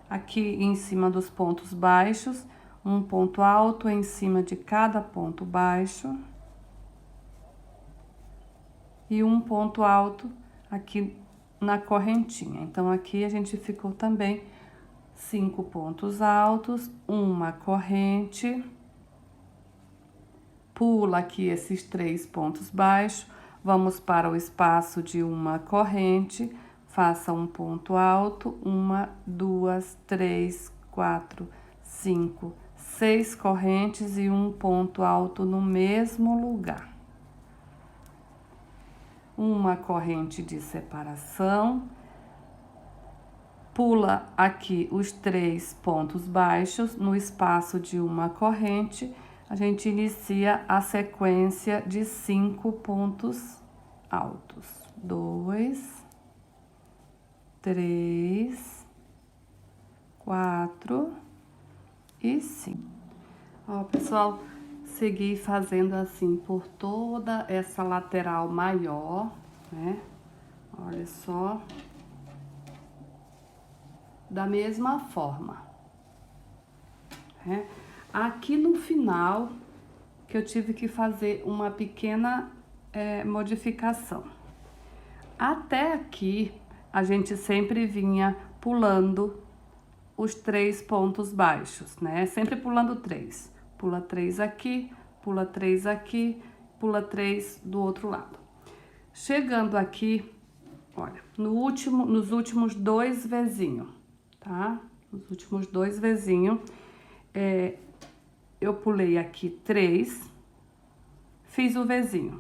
Aqui em cima dos pontos baixos, um ponto alto em cima de cada ponto baixo. E um ponto alto aqui na correntinha. Então, aqui a gente ficou também 5 pontos altos, uma corrente, pula aqui esses 3 pontos baixos, vamos para o espaço de uma corrente, faça um ponto alto, 1, 2, 3, 4, 5, 6 correntes e um ponto alto no mesmo lugar. Uma corrente de separação. Pula aqui os 3 pontos baixos, no espaço de uma corrente, a gente inicia a sequência de 5 pontos altos. 2, 3, 4 e 5. Ó, pessoal, segui fazendo assim por toda essa lateral maior, né? Olha só. Da mesma forma, né? Aqui no final, que eu tive que fazer uma pequena modificação. Até aqui, a gente sempre vinha pulando os 3 pontos baixos, né? Sempre pulando 3. Pula 3 aqui, pula 3 aqui, pula 3 do outro lado. Chegando aqui, olha, nos últimos 2 Vzinhos. Tá? Os últimos 2 Vzinhos, eu pulei aqui 3, fiz o Vzinho.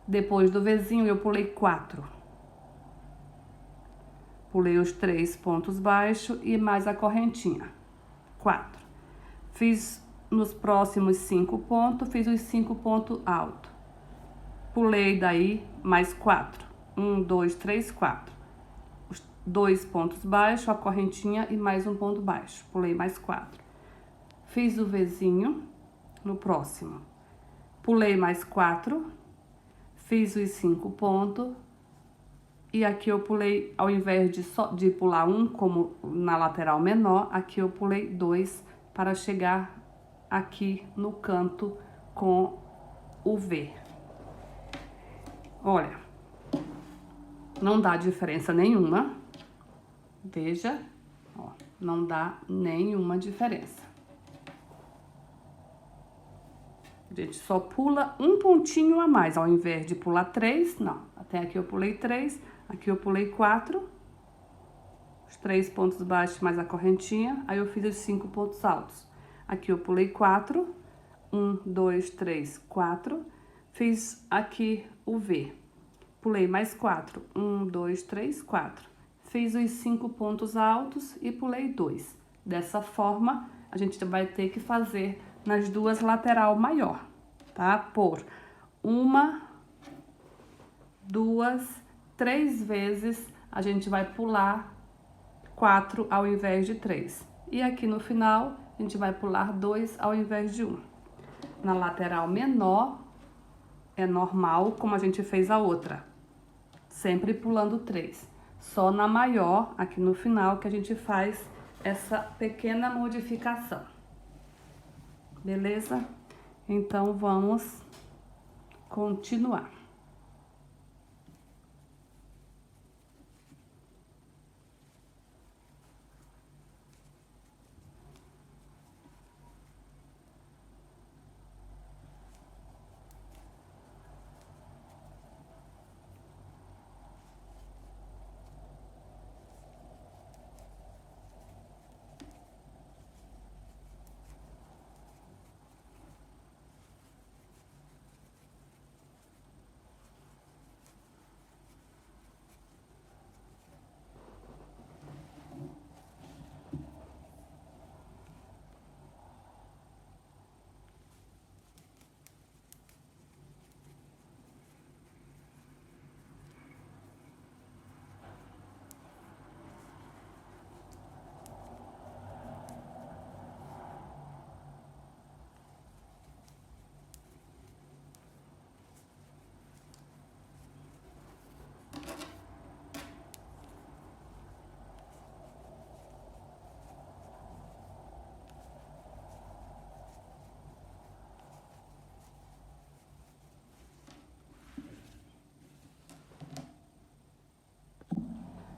Depois do Vzinho, eu pulei 4. Pulei os 3 pontos baixos e mais a correntinha. 4. Fiz nos próximos 5 pontos, fiz os 5 pontos altos. Pulei daí mais 4. 1, 2, 3, 4. 2 pontos baixos, a correntinha e mais um ponto baixo. Pulei mais 4. Fiz o Vzinho no próximo. Pulei mais 4. Fiz os 5 pontos. E aqui eu pulei, ao invés de pular 1, como na lateral menor, aqui eu pulei 2 para chegar aqui no canto com o V. Olha, não dá diferença nenhuma. Veja, ó, não dá nenhuma diferença. A gente só pula um pontinho a mais, ao invés de pular 3, não. Até aqui eu pulei 3, aqui eu pulei 4. Os 3 pontos baixos mais a correntinha, aí eu fiz os 5 pontos altos. Aqui eu pulei 4, 1, 2, 3, 4. Fiz aqui o V. Pulei mais 4, 1, 2, 3, 4. Fiz os 5 pontos altos e pulei 2. Dessa forma, a gente vai ter que fazer nas duas lateral maior, tá? Por 1, 2, 3 vezes a gente vai pular 4 ao invés de 3. E aqui no final, a gente vai pular 2 ao invés de 1. Na lateral menor, é normal, como a gente fez a outra. Sempre pulando 3. Só na maior, aqui no final, que a gente faz essa pequena modificação. Beleza? Então, vamos continuar.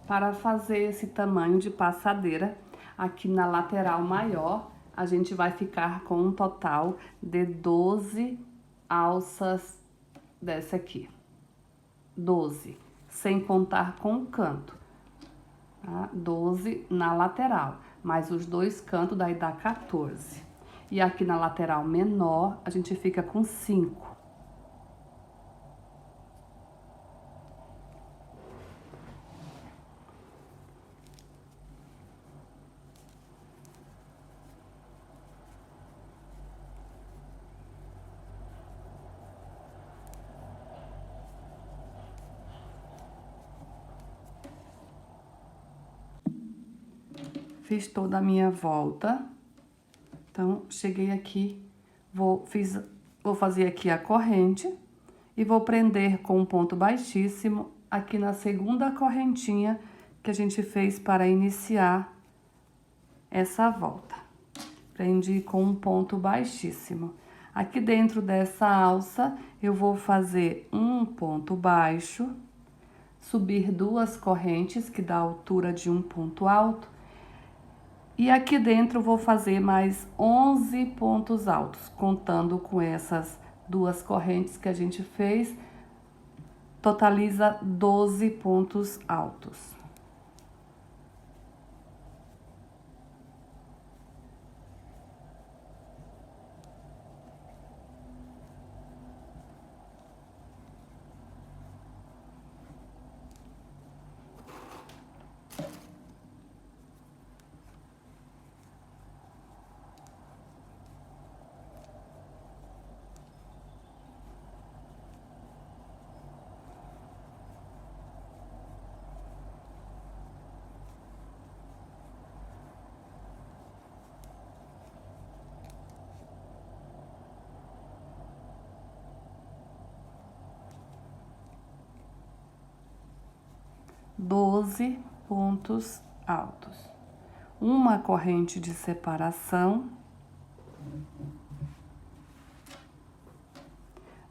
Para fazer esse tamanho de passadeira, aqui na lateral maior, a gente vai ficar com um total de 12 alças dessa aqui. 12, sem contar com o canto, tá? 12 na lateral, mais os dois cantos, daí dá 14. E aqui na lateral menor, a gente fica com 5. Fiz toda a minha volta. Então, cheguei aqui, vou fazer aqui a corrente e vou prender com um ponto baixíssimo aqui na segunda correntinha que a gente fez para iniciar essa volta. Prendi com um ponto baixíssimo. Aqui dentro dessa alça, eu vou fazer um ponto baixo, subir 2 correntes, que dá a altura de um ponto alto. E aqui dentro eu vou fazer mais 11 pontos altos, contando com essas 2 correntes que a gente fez, totaliza 12 pontos altos. Doze pontos altos. Uma corrente de separação.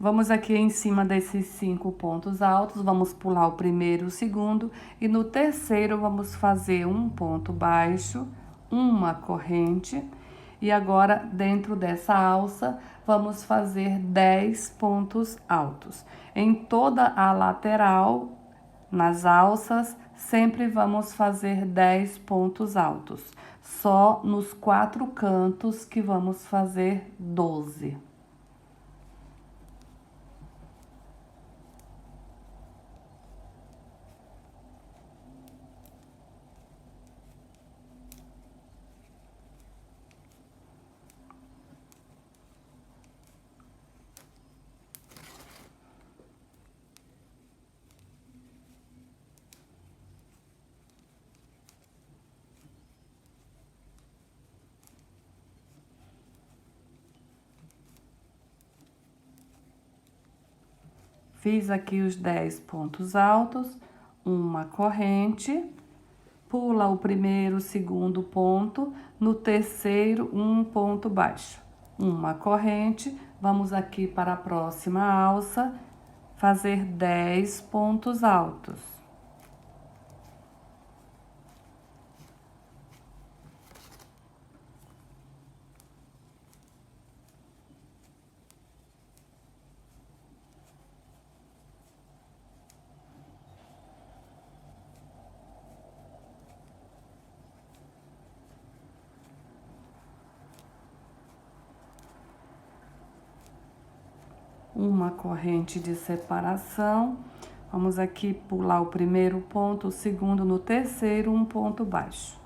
Vamos aqui em cima desses 5 pontos altos, vamos pular o primeiro e o segundo, e no terceiro vamos fazer um ponto baixo, uma corrente, e agora dentro dessa alça vamos fazer 10 pontos altos. Em toda a lateral, nas alças, sempre vamos fazer 10 pontos altos. Só nos 4 cantos que vamos fazer 12. Fiz aqui os 10 pontos altos, uma corrente, pula o primeiro, segundo ponto, no terceiro, um ponto baixo, uma corrente, vamos aqui para a próxima alça, fazer 10 pontos altos. Uma corrente de separação, vamos aqui pular o primeiro ponto, o segundo no terceiro, um ponto baixo.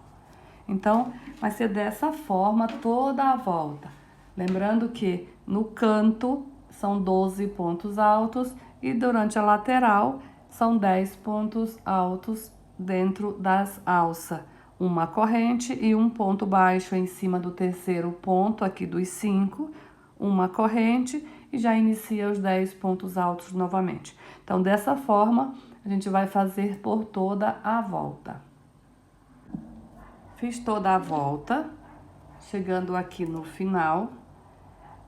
Então, vai ser dessa forma toda a volta. Lembrando que no canto são 12 pontos altos e durante a lateral são 10 pontos altos dentro das alças. Uma corrente e um ponto baixo em cima do terceiro ponto, aqui dos 5, uma corrente e já inicia os 10 pontos altos novamente. Então, dessa forma, a gente vai fazer por toda a volta. Fiz toda a volta, chegando aqui no final,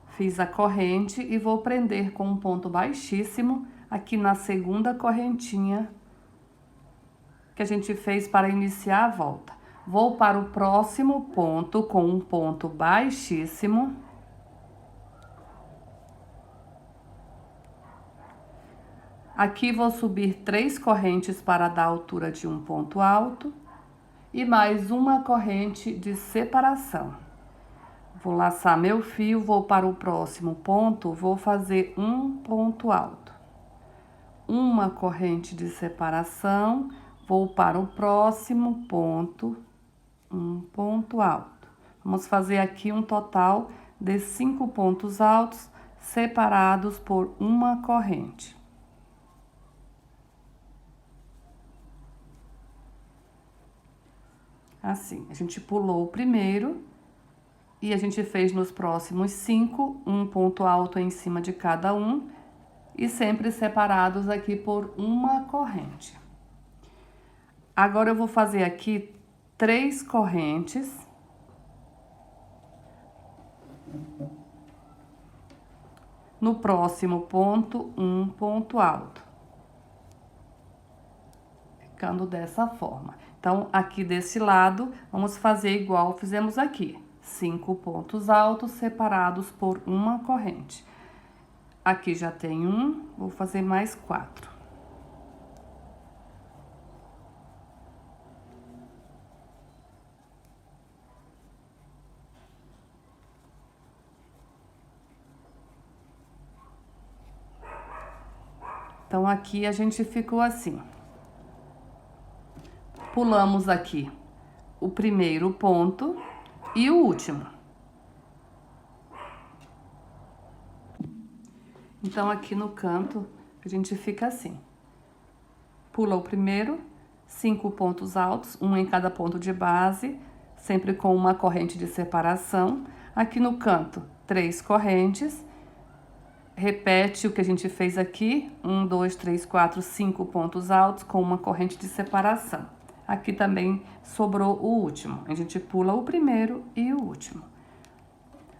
fiz a corrente e vou prender com um ponto baixíssimo aqui na segunda correntinha que a gente fez para iniciar a volta. Vou para o próximo ponto com um ponto baixíssimo. Aqui vou subir 3 correntes para dar a altura de um ponto alto e mais uma corrente de separação. Vou laçar meu fio, vou para o próximo ponto, vou fazer um ponto alto. Uma corrente de separação, vou para o próximo ponto, um ponto alto. Vamos fazer aqui um total de 5 pontos altos separados por uma corrente. Assim, a gente pulou o primeiro e a gente fez nos próximos 5 um ponto alto em cima de cada um e sempre separados aqui por uma corrente. Agora eu vou fazer aqui 3 correntes. No próximo ponto, um ponto alto. Ficando dessa forma. Então, aqui desse lado, vamos fazer igual fizemos aqui. 5 pontos altos separados por uma corrente. Aqui já tem um, vou fazer mais 4. Então, aqui a gente ficou assim. Pulamos aqui o primeiro ponto e o último. Então, aqui no canto, a gente fica assim. Pula o primeiro, 5 pontos altos, um em cada ponto de base, sempre com uma corrente de separação. Aqui no canto, 3 correntes. Repete o que a gente fez aqui, 1, 2, 3, 4, 5 pontos altos com uma corrente de separação. Aqui também sobrou o último. A gente pula o primeiro e o último.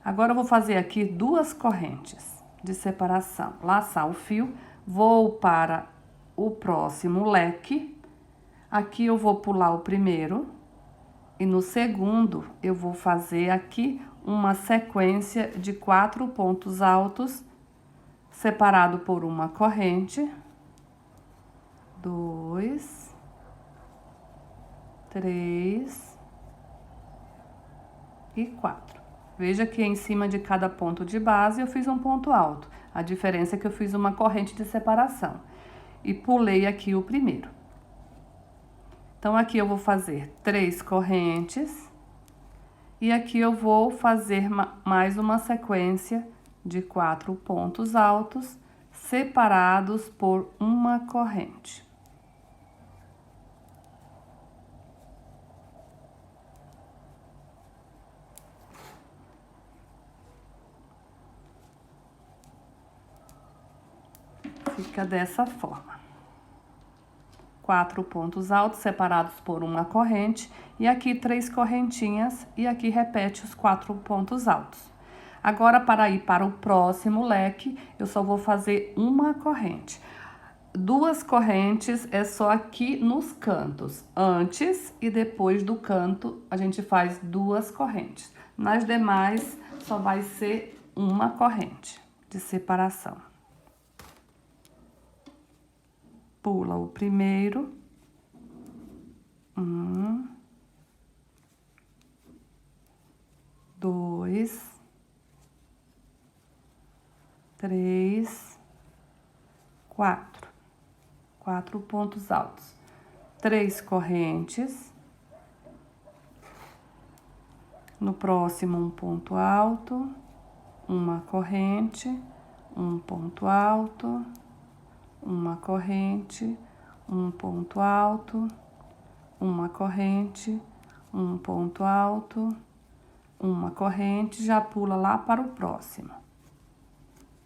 Agora eu vou fazer aqui 2 correntes. de separação. Laçar o fio, vou para o próximo leque. Aqui eu vou pular o primeiro e no segundo eu vou fazer aqui uma sequência de 4 pontos altos, separado por uma corrente. 2, 3 e 4. Veja que em cima de cada ponto de base eu fiz um ponto alto. A diferença é que eu fiz uma corrente de separação. E pulei aqui o primeiro. Então, aqui eu vou fazer 3 correntes. E aqui eu vou fazer mais uma sequência de 4 pontos altos, separados por uma corrente. Fica dessa forma. 4 pontos altos separados por uma corrente e aqui 3 correntinhas e aqui repete os 4 pontos altos. Agora, para ir para o próximo leque, eu só vou fazer uma corrente. 2 correntes é só aqui nos cantos. Antes e depois do canto, a gente faz 2 correntes. Nas demais, só vai ser uma corrente de separação. Pula o primeiro. 1, 2, 3, 4. 4 pontos altos. 3 correntes. No próximo, um ponto alto, uma corrente, um ponto alto, uma corrente, um ponto alto, uma corrente, um ponto alto, uma corrente, já pula lá para o próximo.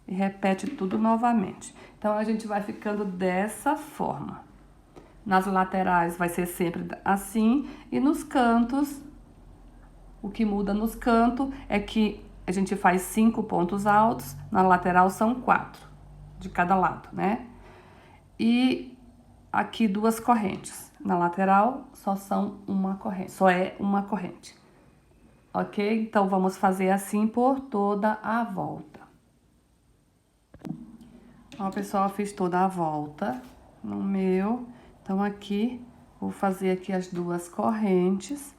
E repete tudo novamente. Então, a gente vai ficando dessa forma. Nas laterais vai ser sempre assim, e nos cantos, o que muda nos cantos é que a gente faz 5 pontos altos, na lateral são 4, de cada lado, né? E aqui 2 correntes. Na lateral só são uma corrente, só é uma corrente. Ok? Então, vamos fazer assim por toda a volta. Ó, pessoal, eu fiz toda a volta no meu. Então, aqui, vou fazer aqui as 2 correntes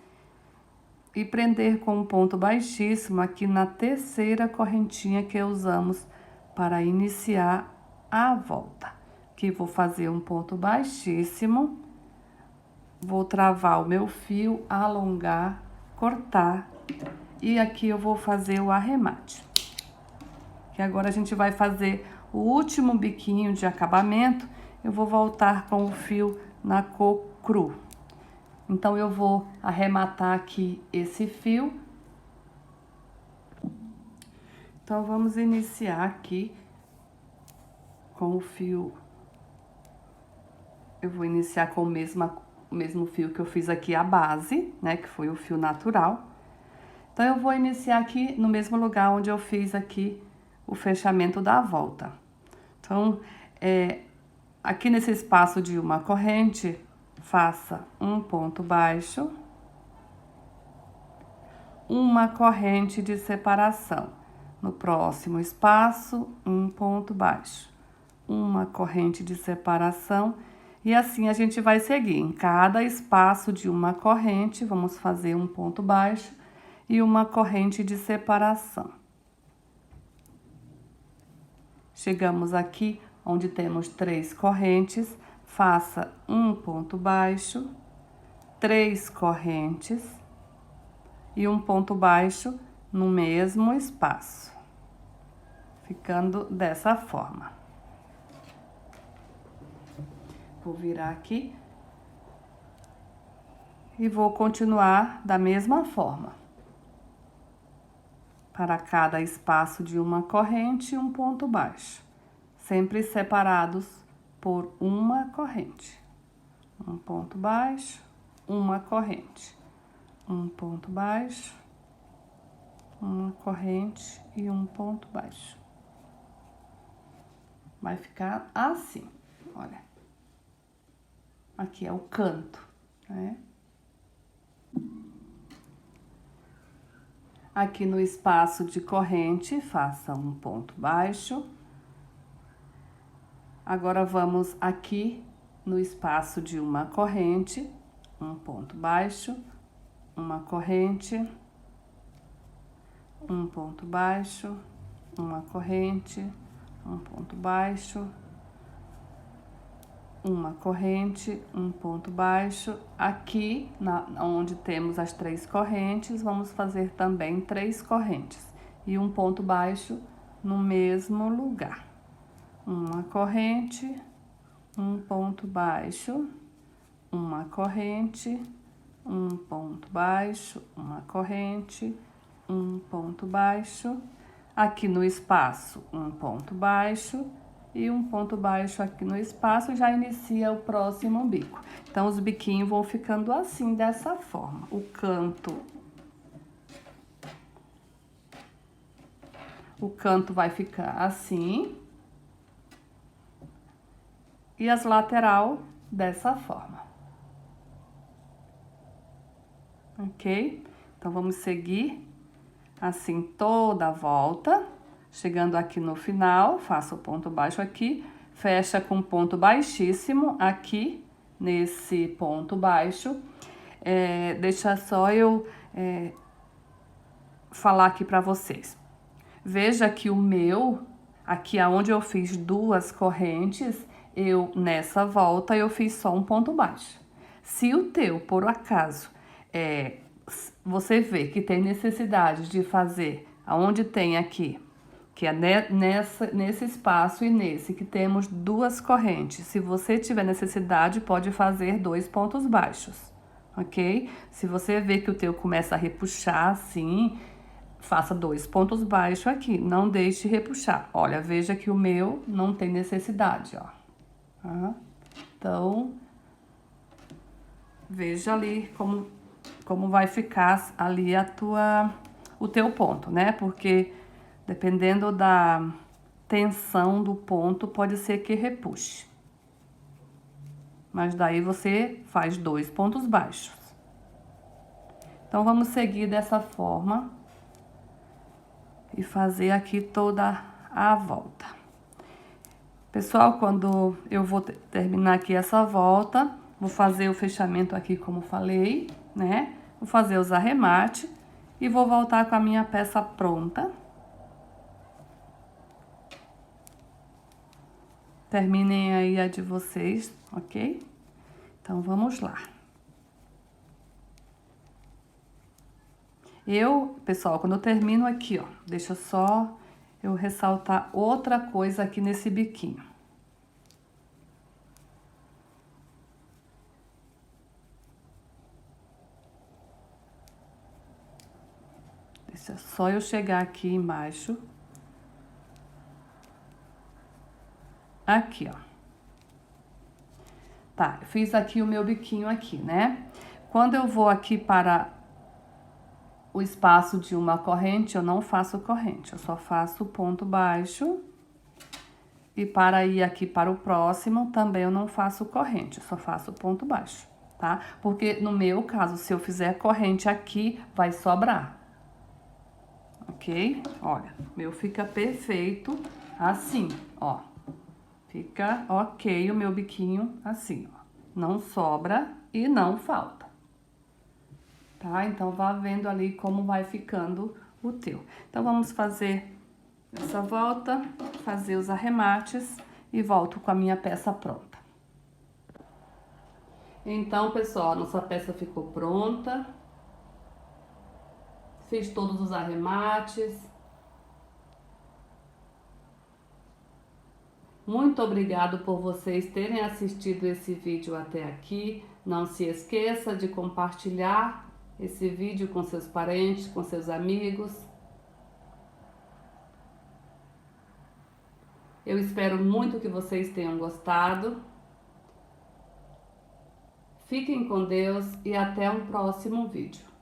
e prender com um ponto baixíssimo aqui na terceira correntinha que usamos para iniciar a volta. Aqui vou fazer um ponto baixíssimo, vou travar o meu fio, alongar, cortar e aqui eu vou fazer o arremate. Que agora a gente vai fazer o último biquinho de acabamento, eu vou voltar com o fio na cor cru. Então, eu vou arrematar aqui esse fio. Então, vamos iniciar aqui com o fio. Eu vou iniciar com o mesmo fio que eu fiz aqui a base, né? Que foi o fio natural. Então, eu vou iniciar aqui no mesmo lugar onde eu fiz aqui o fechamento da volta. Então, aqui nesse espaço de uma corrente, faça um ponto baixo, uma corrente de separação. No próximo espaço, um ponto baixo, uma corrente de separação. E assim a gente vai seguir. Em cada espaço de uma corrente, vamos fazer um ponto baixo e uma corrente de separação. Chegamos aqui onde temos 3 correntes, faça um ponto baixo, 3 correntes e um ponto baixo no mesmo espaço, ficando dessa forma. Vou virar aqui e vou continuar da mesma forma. Para cada espaço de uma corrente, um ponto baixo, sempre separados por uma corrente. Um ponto baixo, uma corrente. Um ponto baixo, uma corrente e um ponto baixo. vai ficar assim, olha. Aqui é o canto, né? Aqui no espaço de corrente, faça um ponto baixo. Agora, vamos aqui no espaço de uma corrente, um ponto baixo, uma corrente, um ponto baixo, uma corrente, um ponto baixo, uma corrente, um ponto baixo. Aqui, onde temos as 3 correntes, vamos fazer também 3 correntes e um ponto baixo no mesmo lugar. Uma corrente, um ponto baixo, uma corrente, um ponto baixo, uma corrente, um ponto baixo. Aqui no espaço, um ponto baixo e um ponto baixo aqui no espaço, já inicia o próximo bico. Então, os biquinhos vão ficando assim, dessa forma. O canto vai ficar assim. E as lateral dessa forma. Ok? Então, vamos seguir assim toda a volta. Chegando aqui no final, faça o ponto baixo aqui, fecha com ponto baixíssimo aqui, nesse ponto baixo. Deixa só eu falar aqui pra vocês. Veja que o meu, aqui aonde eu fiz 2 correntes, nessa volta, eu fiz só um ponto baixo. Se o teu, por acaso, você vê que tem necessidade de fazer aonde tem aqui, que é nesse espaço e nesse, que temos 2 correntes. Se você tiver necessidade, pode fazer 2 pontos baixos, ok? Se você vê que o teu começa a repuxar assim, faça 2 pontos baixos aqui, não deixe repuxar. Olha, veja que o meu não tem necessidade, ó. Então, veja ali como vai ficar ali o teu ponto, né? Porque dependendo da tensão do ponto, pode ser que repuxe. Mas daí você faz 2 pontos baixos. Então, vamos seguir dessa forma e fazer aqui toda a volta. Pessoal, quando eu vou terminar aqui essa volta, vou fazer o fechamento aqui como falei, né? Vou fazer os arremates e vou voltar com a minha peça pronta. Terminem aí a de vocês, ok? Então, vamos lá. Pessoal, quando eu termino aqui, ó, deixa só eu ressaltar outra coisa aqui nesse biquinho. Deixa só eu chegar aqui embaixo. Aqui, ó. Tá, eu fiz aqui o meu biquinho aqui, né? Quando eu vou aqui para o espaço de uma corrente, eu não faço corrente, eu só faço ponto baixo. E para ir aqui para o próximo, também eu não faço corrente, eu só faço ponto baixo, tá? Porque no meu caso, se eu fizer corrente aqui, vai sobrar. Ok? Olha, meu fica perfeito assim, ó. Fica ok o meu biquinho assim, ó. Não sobra e não falta. Tá? Então, vá vendo ali como vai ficando o teu. Então, vamos fazer essa volta, fazer os arremates e volto com a minha peça pronta. Então, pessoal, a nossa peça ficou pronta. Fiz todos os arremates. Muito obrigado por vocês terem assistido esse vídeo até aqui. Não se esqueça de compartilhar esse vídeo com seus parentes, com seus amigos. Eu espero muito que vocês tenham gostado. Fiquem com Deus e até um próximo vídeo.